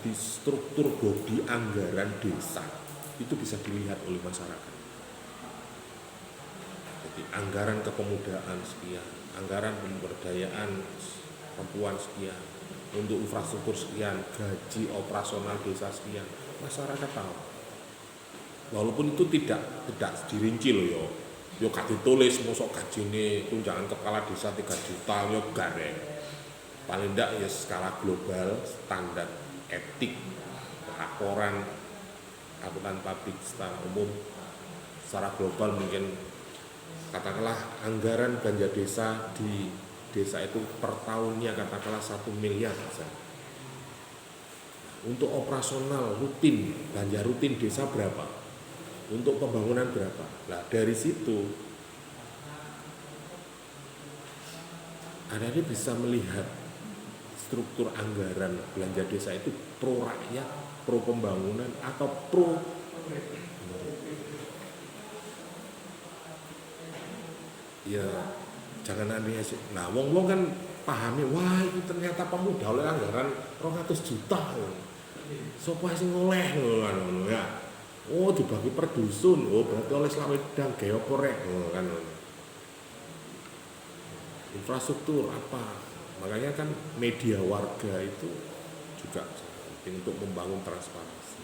Di struktur bodi anggaran desa itu bisa dilihat oleh masyarakat. Jadi anggaran kepemudaan sekian, anggaran pemberdayaan perempuan sekian, untuk infrastruktur sekian, gaji operasional desa sekian, masyarakat tahu. Walaupun itu tidak dirinci loh yo. Yo gak ditulis mosok gajine tunjangan kepala desa 3 juta yo gareng. Paling ndak ya skala global standar etik laporan akuntan publik secara umum secara global mungkin katakanlah anggaran belanja desa di desa itu per tahunnya katakanlah 1 miliar misalnya. Untuk operasional rutin belanja rutin desa berapa, untuk pembangunan berapa. Nah dari situ Anda bisa melihat struktur anggaran belanja desa itu pro rakyat, pro pembangunan atau pro ya jangan aneh sih. Nah, wong kan pahami, wah itu ternyata pemuda oleh anggaran 200 juta. Sopo sing oleh ngono ya. Oh, dibagi per dusun. Oh, berarti oleh Slawedang gawe apa rek kan. Infrastruktur apa? Makanya kan media warga itu juga penting untuk membangun transparansi.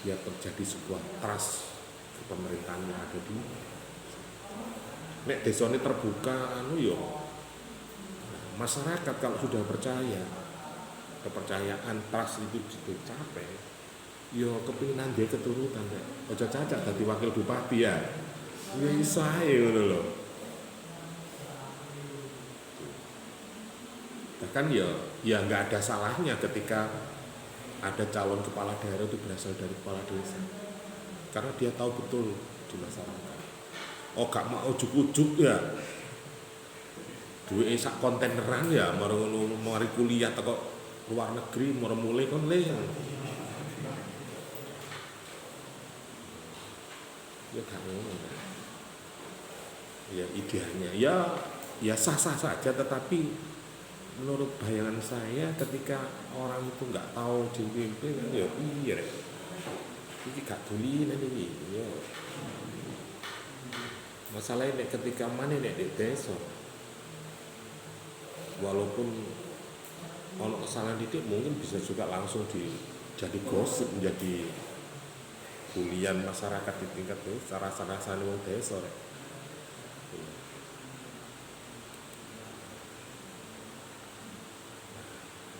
Biar terjadi sebuah trust pemerintahan yang ada di nek desa ini terbuka masyarakat kalau sudah percaya, kepercayaan trust itu dicapai, kepinginan dia keturutan ya. Ojo cacat dadi wakil bupati ya. Ya iso ae ngono lho. Bahkan ya nggak ada salahnya ketika ada calon kepala daerah itu berasal dari kepala desa, karena dia tahu betul di masyarakat. Oh gak mau ujuk-ujuk ya duwe sak kontaineran ya mari kuliah teko luar negeri mau mulai kon le ya gak ngono ya idealnya ya sah-sah saja, tetapi menurut bayangan saya ketika orang itu nggak tahu dipimpin ya iya ini gak tulinan ini ya. Masalahnya ketika mana nek di desa, walaupun ono kesalahan didik mungkin bisa juga langsung jadi gosip, menjadi bulian masyarakat di tingkat desa, rasa-rasane wong desa rek.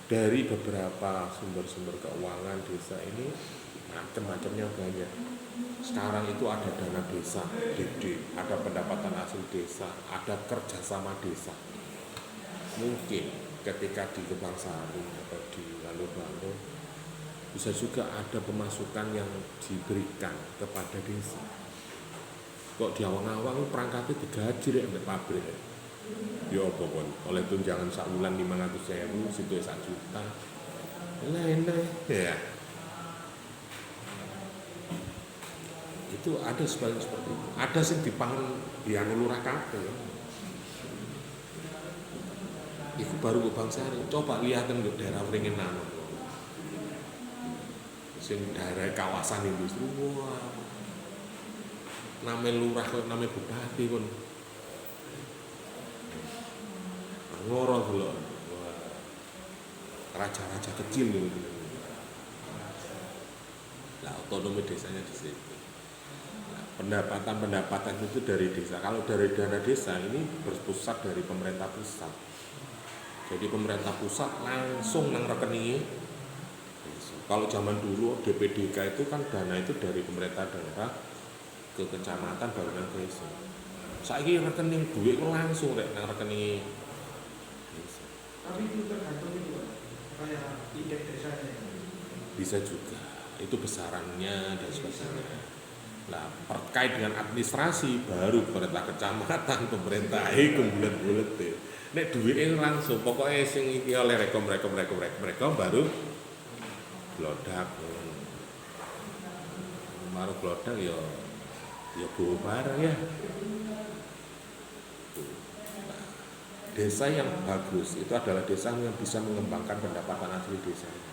Dari beberapa sumber-sumber keuangan desa ini macam-macamnya banyak. Sekarang itu ada dana desa, DD, ada pendapatan hasil desa, ada kerjasama desa. Mungkin ketika di Gebang Sari atau di Lalu-Lalu bisa juga ada pemasukan yang diberikan kepada desa. Kok di awang-awang perangkatnya digaji rek ambek pabrik. Ya apa pun, oleh tunjangan sak wulan 500.000, situ 1 juta. Enak ya. Itu ada seperti itu. Ada sih dipangan di anu lurah kabeh. Iku baru Gebang Sari. Coba lihatin ke daerah Wringinan. sing daerah kawasan industri, wah, namanya lurah kok, namanya bupati kon, ngoro dulu, wah, raja-raja kecil gitu. Nah, otonomi desanya di situ. Nah, pendapatan itu dari desa. Kalau dari dana desa ini berpusat dari pemerintah pusat. Jadi pemerintah pusat langsung nang rekening. Kalau zaman dulu DPDK itu kan dana itu dari pemerintah daerah ke kecamatan baru nang desa. Saiki rekening duit langsung rek nang rekening desa. Tapi itu tergantung itu kayak indeks desanya. Bisa juga. Itu besarannya dan sebagainya. Nah, terkait dengan administrasi baru pemerintah kecamatan, pemerintah kemudian bulet. Nek duitnya langsung, pokoknya sing iki oleh mereka baru blodak. Baru blodak ya bawa barang ya. Nah, desa yang bagus itu adalah desa yang bisa mengembangkan pendapatan asli desanya.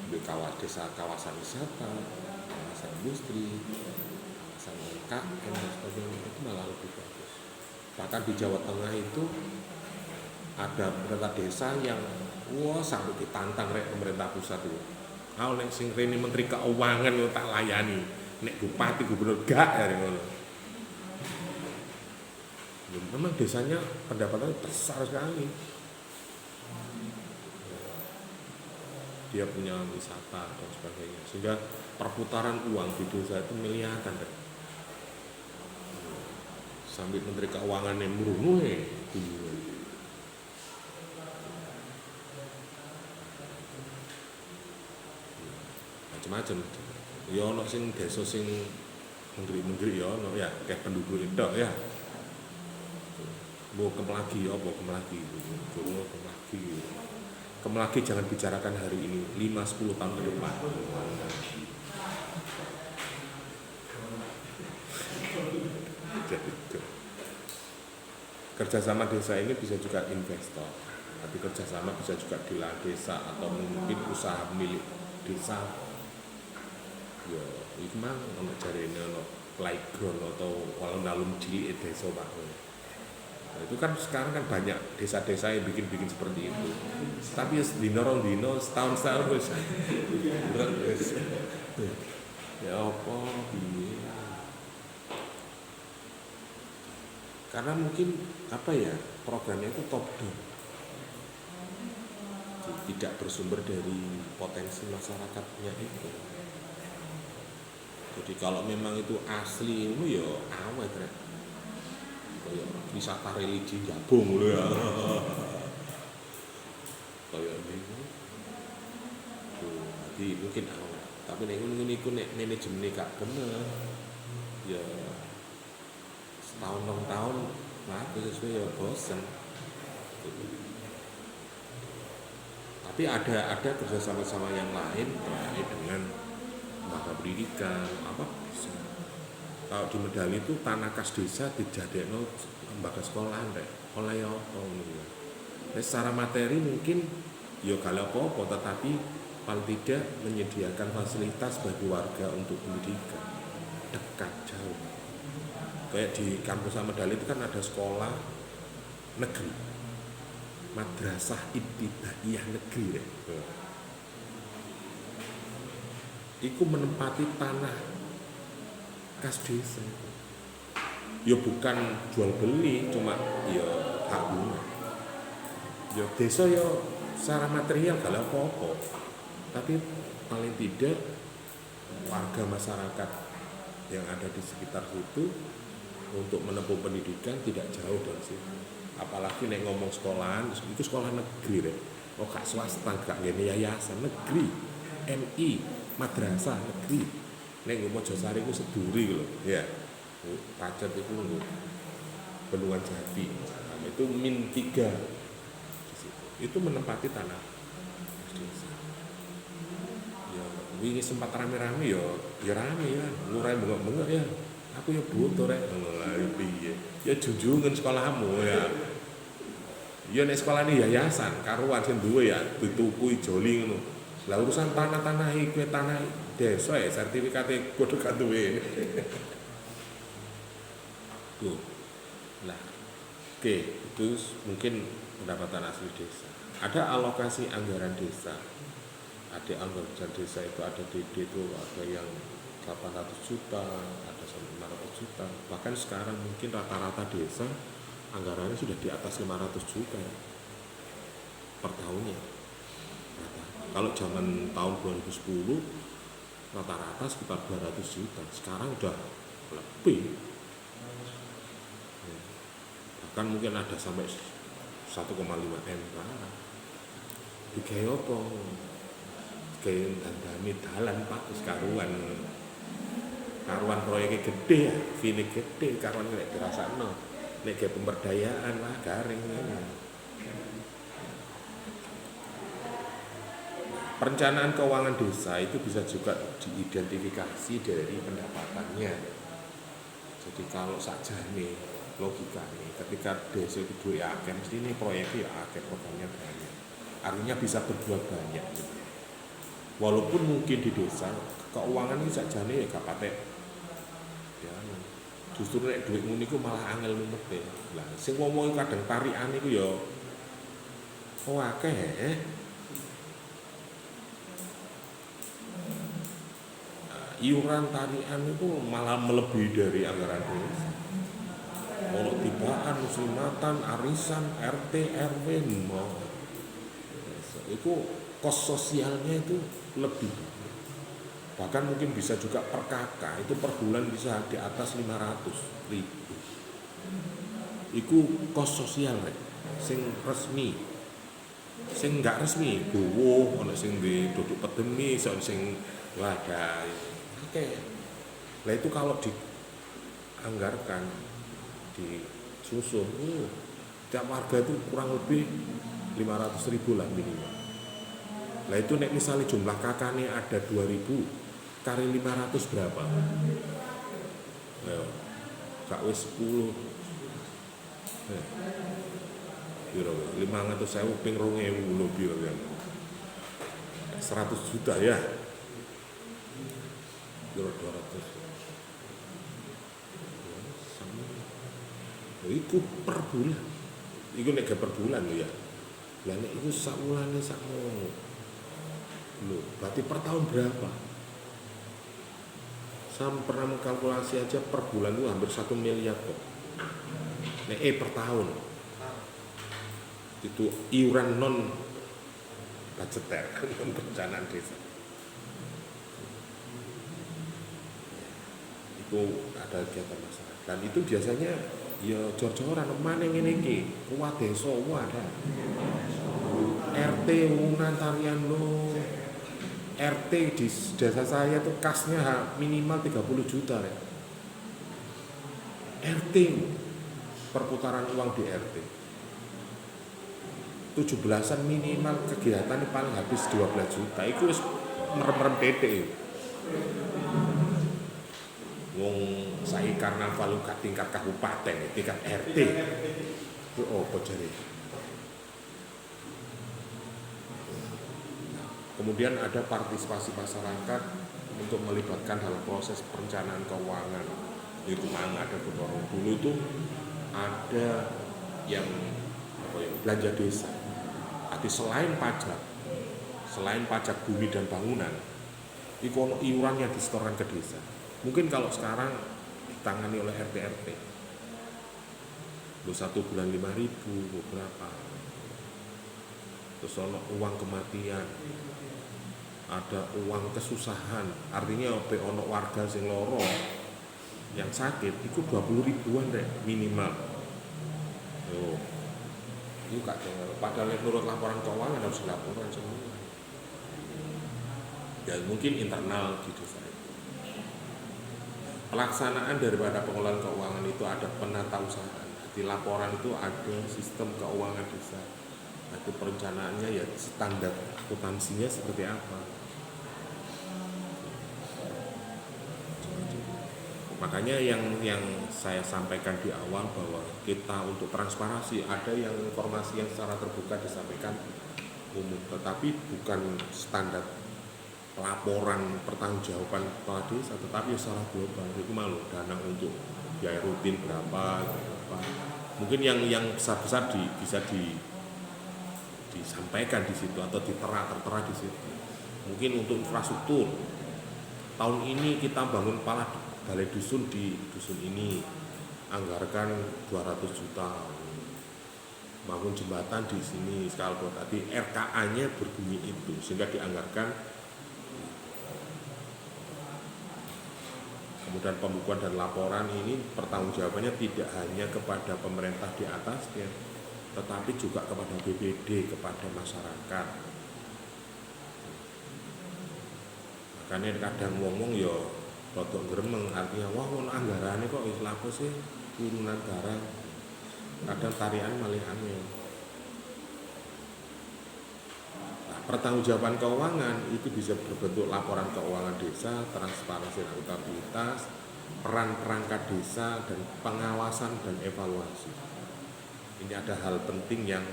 Di kawasan wisata, kawasan industri, kawasan UMKM dan sebagainya itu malah lebih bagus. Bahkan di Jawa Tengah itu ada pemerintah desa yang sampai ditantang rek pemerintah pusat itu. Nek sing rene menteri keuangan yo tak layani, nek bupati gubernur gak ya ngono. Memang desanya pendapatannya besar sekali. Dia punya wisata dan sebagainya, sehingga perputaran uang di desa itu miliaran deh. Sampai menteri keuangan yang murung macam-macam. Ya ono sing desa sing menteri ya ono ya kayak penduduk itu ya. Mau Kemelagi ya, Kemelagi. Kemelagi jangan bicarakan hari ini, 5-10 tahun ke depan. Kerjasama desa ini bisa juga investor, tapi kerjasama bisa juga di lahan desa atau mungkin usaha milik desa. Ya, itu mah ono jarene ono playground atau alun-alun cilik desa Pak. Nah, itu kan sekarang kan banyak desa-desa yang bikin seperti itu. Tapi dino setahun wis. Ya apa piye? Karena mungkin programnya itu top down. Tidak bersumber dari potensi masyarakatnya itu. Jadi kalau memang itu asli itu ya awet rek. Kayak wisata religi gabung lho ya. Kayak niku. Jadi mungkin awet. Tapi nek niku nek manajemen gak bener. Ya setahun 2 tahun sesuai ya bosen. Tapi ada kerjasama yang lain terkait dengan lembaga pendidikan apa bisa. Kalau di Medali itu tanah kas desa dijadekno lembaga sekolahan rek. Oleh apa ngono. Secara materi mungkin ya kalau apa tetapi paling tidak menyediakan fasilitas bagi warga untuk pendidikan dekat jauh. Kayak di kampus Medali itu kan ada sekolah negeri, madrasah ibtidaiyah negeri ya. Iku menempati tanah kas desa. Ya bukan jual beli, cuma ya hak guna. Ya desa ya secara material gak apa-apa. Tapi paling tidak warga masyarakat yang ada di sekitar situ untuk menempuh pendidikan tidak jauh dari situ. Apalagi nek ngomong sekolahan, itu sekolah negeri rek. Oh gak swasta, gak ngene yayasan negeri. MI, madrasah negeri. Nek ngomong Mojosari itu seduri lho, ya. Pacet itu lho. Bendungan Jati. Nah, itu min 3 di situ. Itu menempati tanah desa. Ya, wingi sempat rame-rame ya rame ya, ngurai bengok-bengok ya. Aku ya butuh rek ngono piye. Ya junjungan sekolahmu ya. Ya nek sekolah ini yayasan karuan sing duwe ya dituku ijoli ngono. Lah urusan tanah iku tanah desa ya sertifikate kudu gak duwe. Tuh. Lah, oke, itu mungkin pendapatan asli desa. Ada alokasi anggaran desa. Ada anggaran desa itu ada DD itu ada yang 800 juta, ada sampai 500 juta. Bahkan sekarang mungkin rata-rata desa anggarannya sudah di atas 500 juta ya, per tahunnya. Kalau zaman tahun 2010 rata-rata sekitar 200 juta. Sekarang udah lebih. Bahkan mungkin ada sampai 1,5 M sekarang. Digawe apa? Digawe dandani dalan Pak, wis karuan proyeknya gede ya, vini gede, karuan nek dirasakno. Nek ge pemberdayaan wah garing ngene. Perencanaan keuangan desa itu bisa juga diidentifikasi dari pendapatannya. Jadi kalau sakjane logikanya ketika desa itu duit akeh mesti ini proyeknya ya akeh, programnya banyak. Artinya bisa berbuat banyak. Walaupun mungkin di desa keuangan ini sakjane ya gak patek. Ya, justru nek duit ngono iku malah angel mumet. Lah sing ngomong kadang tarikan iku ya akeh. Iuran tarian itu malah melebihi dari anggaran desa. Kalau tibaan, muslimatan, arisan, RT, RW, mau itu kos sosialnya itu lebih. Bahkan mungkin bisa juga per kakak itu per bulan bisa di atas 500 ribu. Itu kos sosial sing resmi. Sing enggak resmi, buwuh, ono sing di duduk pedemi, sing wadah. Oke. Nah itu kalau dianggarkan disusun, tiap warga itu kurang lebih 500 ribu lah minimal. Nah itu nek misalnya jumlah kakaknya ada 2000 kali 500 berapa? Ayo, gak wis 10. 500.000 ping 2.000 lebih kan. 100 juta ya. 200. Iku per bulan. Iku nek per bulan lho ya. Lah nek iku sak wulane sak ngono. Lho, berarti per tahun berapa? Saya pernah mengkalkulasi aja per bulan itu hampir 1 miliar kok. Nek per tahun. Itu iuran non budgeter, non perencanaan desa. Itu ada kegiatan masyarakat. Dan itu biasanya ya jor-joran mana ngene iki, kuat desa ada. RT wunan tarian lo. RT di desa saya tuh kasnya minimal 30 juta ya. RT perputaran uang di RT 17-an minimal kegiatan paling habis 12 juta. Itu merem-merem pede. Wong saiki karnaval gak tingkat kabupaten, tingkat RT. Itu apa jare? Kemudian ada partisipasi masyarakat untuk melibatkan dalam proses perencanaan keuangan. Itu mana ada beberapa dulu itu ada yang belanja desa. Tapi selain pajak bumi dan bangunan, itu ono iuran yang disetorkan ke desa. Mungkin kalau sekarang ditangani oleh RT-RT, satu bulan 5.000 beberapa. Terus ono uang kematian, ada uang kesusahan. Artinya ono warga sing loro yang sakit, itu 20 ribuan minimal. Yo, itu gak dengar. Padahal menurut laporan keuangan harus dilaporkan semua. Ya mungkin internal di desa itu. Pelaksanaan daripada pengelolaan keuangan itu ada penatausahaan. Di laporan itu ada sistem keuangan desa. Itu perencanaannya ya standar akuntansinya seperti apa. Makanya yang saya sampaikan di awal bahwa kita untuk transparansi ada yang informasi yang secara terbuka disampaikan umum, tetapi bukan standar laporan pertanggungjawaban kepala desa, tetapi secara global itu malu dana untuk biaya rutin berapa, apa. Mungkin yang besar-besar bisa disampaikan di situ atau tertera di situ. Mungkin untuk infrastruktur, tahun ini kita bangun balai dusun di dusun ini, anggarkan 200 juta. Bangun jembatan di sini, kalau tadi RKA-nya berbunyi itu, sehingga dianggarkan. Kemudian pembukuan dan laporan ini pertanggungjawabannya tidak hanya kepada pemerintah di atasnya, tetapi juga kepada BPD, kepada masyarakat. Makanya kadang ngomong ya rodok gremeng, artinya wah anggarannya kok wis laku sih turunan barang. Kadang tarian malah angel. Nah, pertanggungjawaban keuangan itu bisa berbentuk laporan keuangan desa, transparansi dan akuntabilitas, peran perangkat desa, dan pengawasan dan evaluasi. Ini ada hal penting yang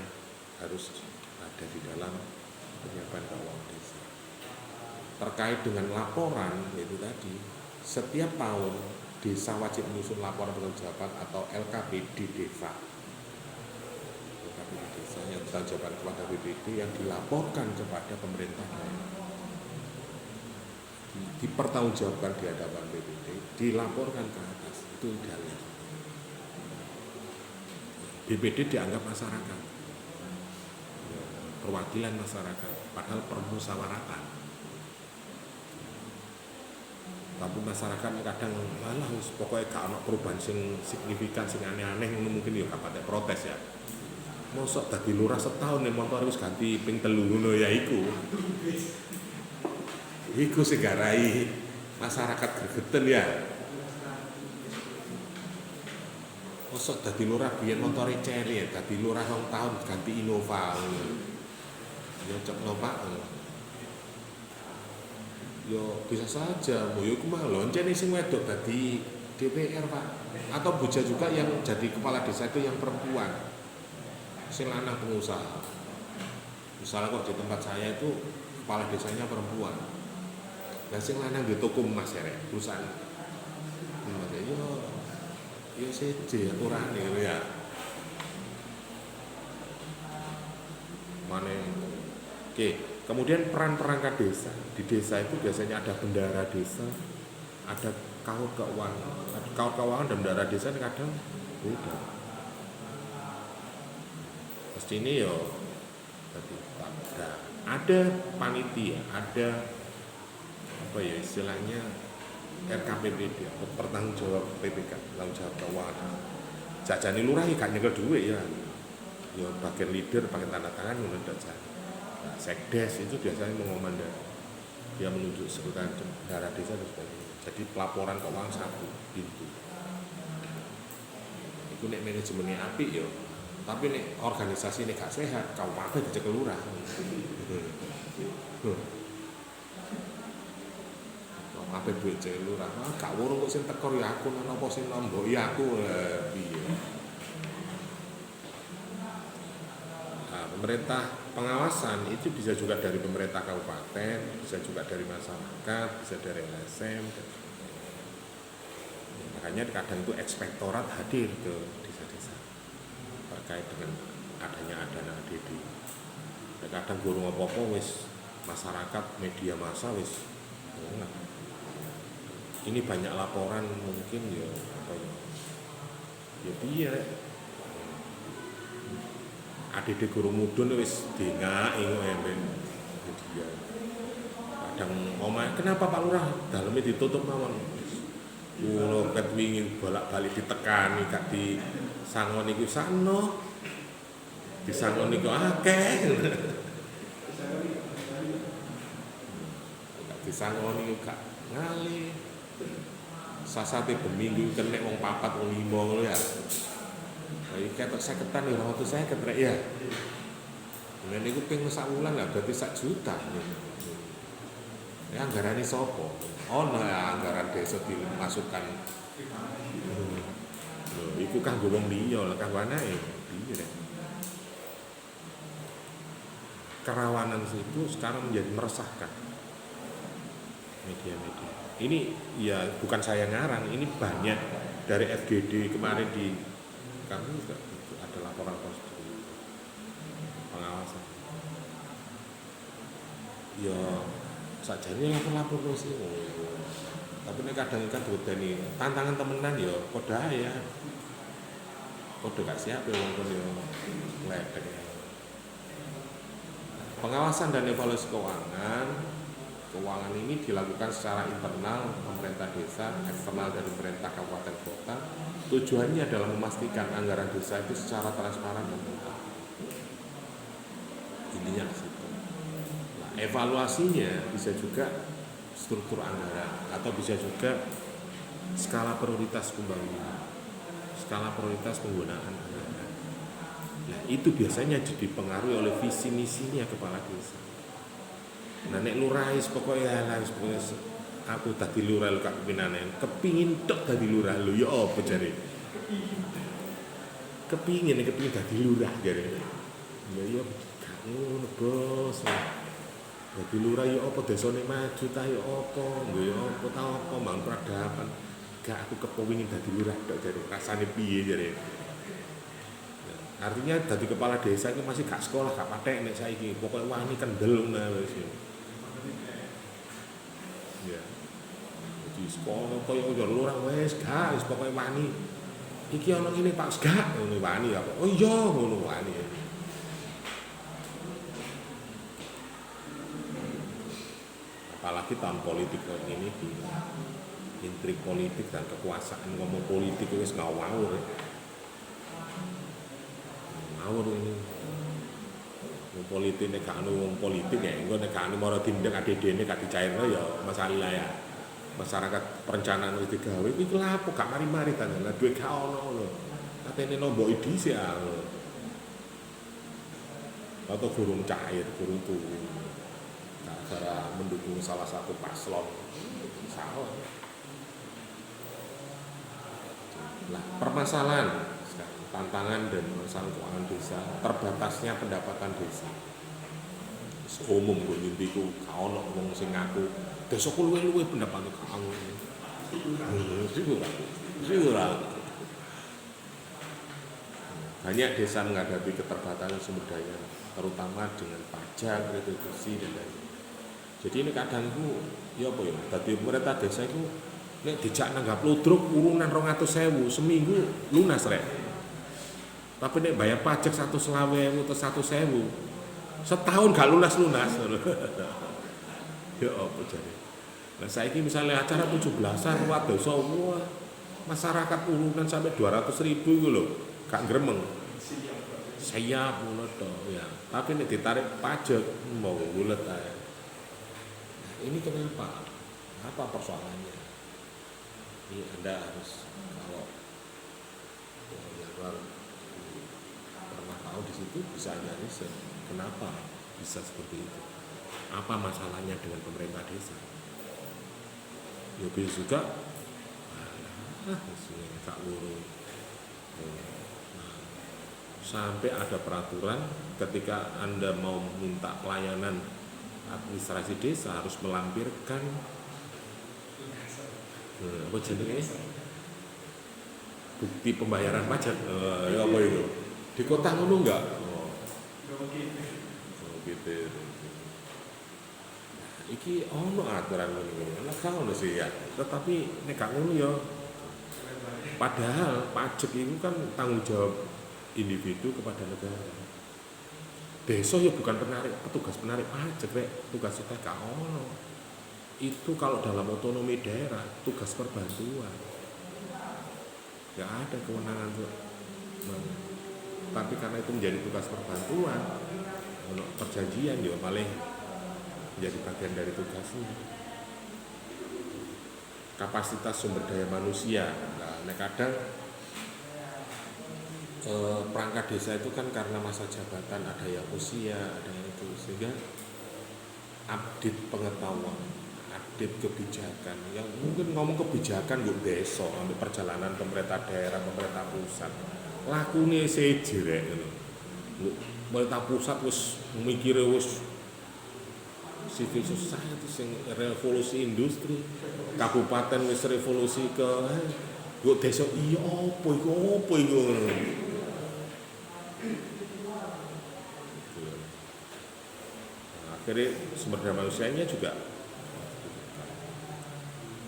harus ada di dalam penyiapan keuangan desa. Terkait dengan laporan itu tadi, setiap tahun desa wajib menyusun laporan pertanggungjawaban atau LKPD desa. LKPD desa yang pertanggungjawaban kepada BPD yang dilaporkan kepada pemerintah daerah. Dipertanggungjawabkan di hadapan BPD, dilaporkan ke atas, itu idealnya. BPD dianggap masyarakat, perwakilan masyarakat, padahal permusyawaratan. Tapi masyarakat kadang malah pokoknya gak ada perubahan sing signifikan, sing aneh-aneh, mungkin ya kapan protes ya. Mosok dadi lurah setahun nih motor harus ganti ping 3 ngono ya iku. Iku sing garai masyarakat gregeten ya. Mosok dadi lurah biyen motore Cherry, dadi lurah 2 tahun ganti Innova. Ya cekno Pak. Yo bisa saja, yo iku mah loncen sing wedok dadi DPR Pak. Atau boja juga yang jadi kepala desa itu yang perempuan. Sing lanang pengusaha. Misalnya kok di tempat saya itu kepala desanya perempuan. Lah sing lanang di toko emas ya rek, perusahaan. Yo seje aturane ngono ya. Mane. Oke. Kemudian peran perangkat desa. Di desa itu biasanya ada bendahara desa, ada kaut keuangan. Kaut keuangan dan bendahara desa kadang beda. Pasti ini yo ada panitia, ada apa ya istilahnya RKPBD atau pertanggungjawab PPK, tanggung jawab keuangan. Jajani lurah ya gak nyekel duit ya. Yo bagian leader, bagian tanda tangan ngono dak. Nah, sekdes itu biasanya mengomandai, dia menunjuk sekretaris daerah desa dan sebagainya. Jadi pelaporan keuangan satu pintu. Itu nek manajemennya apik yo, tapi nek organisasi nek gak sehat, kabeh dicekel lurah. Kabeh duit cekel lurah. Gak wurung kok sing tekor ya aku, ana apa sing nomboki aku piye. Pemerintah pengawasan itu bisa juga dari pemerintah kabupaten, bisa juga dari masyarakat, bisa dari LSM. Makanya kadang itu ekspektorat hadir ke desa-desa terkait dengan adanya dana ADD. Kadang gurung apa-apa wis masyarakat media massa wis ini banyak laporan mungkin ya apa ya piye ADD guru mudun wis dengak ingo emben dia. Kadang omah kenapa Pak Lurah dalamnya ditutup mawon. Ngono ket wingi bolak-balik ditekani gak disangon iku sano. Disangon iku akeh. Gak disangon iku gak ngali. Sasate beminggu kena wong 4 wong 5 ngono ya. Iki ketok 50-an ya 250 rek ya. Lah niku ping sak wulan lah berarti 1 juta. Ya anggarane sapa? Ono ya anggaran desa dimasukkan. Lho iku kanggo wong liya lho kanggo anake. Piye rek? Kerawanan itu sekarang menjadi meresahkan. media-media. Ini ya bukan saya ngarang, ini banyak dari FGD kemarin di kami juga itu ada laporan seperti itu. Pengawasan. Ya sajane lapor terus itu. Tapi nek kadang-kadang dodani tantangan temenan ya padha ya. Padha gak siap ya wong ya ledek. Pengawasan dan evaluasi keuangan ini dilakukan secara internal pemerintah desa, eksternal dari pemerintah kabupaten kota. Tujuannya adalah memastikan anggaran desa itu secara transparan dan tuntas. Intinya ke situ. Nah, evaluasinya bisa juga struktur anggaran atau bisa juga skala prioritas pembangunan, skala prioritas penggunaan anggaran. Nah, itu biasanya dipengaruhi oleh visi misinya kepala desa. Nah, nek lurah pokoknya lah pokoknya aku tadi lurah lu kak kepinane, kepingin tok tadi lurah lu ya apa jare? Kepingin tadi lurah jare. Ya yo gak ngono bos. Dadi lurah ya apa desane maju ta ya apa, nggo ya apa ta apa mbangun peradaban. Gak aku kepengin dadi lurah tok jare. Rasane piye jare? Artinya dadi kepala desa itu masih gak sekolah, gak patek nek saiki. Pokoke wani kendel ngono wis. Ya. Jadi sekolah koyo lurah wis gak wis pokoke wani. Iki ana ngene Pak gak ngono wani apa. Oh iya ngono wani. Apalagi tahun politik ini di intrik politik dan kekuasaan ngomong politik wis ngawur. Ngawur ini. Wong politik nek gak wong politik ya engko nek gak mara tindak ADD-ne gak dicairno ya masalah ya. Masyarakat perencanaan wis digawe iki lha apa gak mari-mari ta lha duwe gak ono lho. Katene nomboki dhisik ah. Atau gurung cair, gurung turun. Gara mendukung salah satu paslon. Salah. Nah, permasalahan tantangan dan masalah keuangan desa, terbatasnya pendapatan desa. Umum gue mimpiku, kau nak ngomong sing ngaku, desa ku luwe pendapatan kau. Siguran. Banyak desa menghadapi keterbatasan sumber daya, terutama dengan pajak, retribusi dan lain-lain. Jadi ini kadang itu, ya apa ya? Tadi pemerintah desa itu, nek dijak nanggap ludruk urunan 200.000 seminggu lunas rek. Tapi nek bayar pajak 120.000 atau 100.000 setahun gak lunas-lunas. Ya apa jadi? Nah saiki misalnya acara 17-an waduh wah masyarakat urunan sampai 200.000 itu lho, gak gremeng. Siap ngono to ya. Tapi nek ditarik pajak mau bulet ae. Ini kenapa? Apa persoalannya? Ini Anda harus kalau pernah tahu di situ bisa analisa kenapa bisa seperti itu. Apa masalahnya dengan pemerintah desa? Ya bisa juga gak lurus. Sampai ada peraturan ketika Anda mau minta pelayanan administrasi desa harus melampirkan apa jenenge bukti pembayaran pajak. Ya apa itu? Di kota ngono enggak? Oh gitu. Iki ono aturan ngono. Lah kan ono sih ya. Tetapi nek gak ngono ya. Padahal pajak itu kan tanggung jawab individu kepada negara. Desa ya bukan petugas penarik pajak rek, tugas kita gak ono. Itu kalau dalam otonomi daerah tugas perbantuan. Gak ada kewenangan tuh. Tapi karena itu menjadi tugas perbantuan, ono perjanjian ya malah menjadi bagian dari tugasnya. Kapasitas sumber daya manusia. Nah, kadang perangkat desa itu kan karena masa jabatan ada yang usia, ada yang itu sehingga update pengetahuan, update kebijakan. Yang mungkin ngomong kebijakan gue desa, ambil perjalanan pemerintah daerah, pemerintah pusat. Lakune seje rek ngono. Pemerintah pusat wis mikire wis civil society sing revolusi industri, kabupaten wis revolusi ke kok desa iya apa iku ngono. Nah, akhirnya sumber daya manusianya juga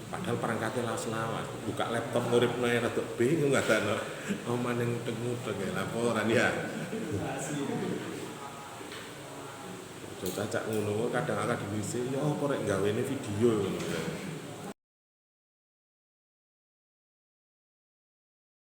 padahal perangkatnya lawas-lawas, buka laptop nurip naik rada bingung nggak ada oman yang tengah ya laporan ya. Cacak ngono kadang akademisi ya apa rek gawe ini video ngono.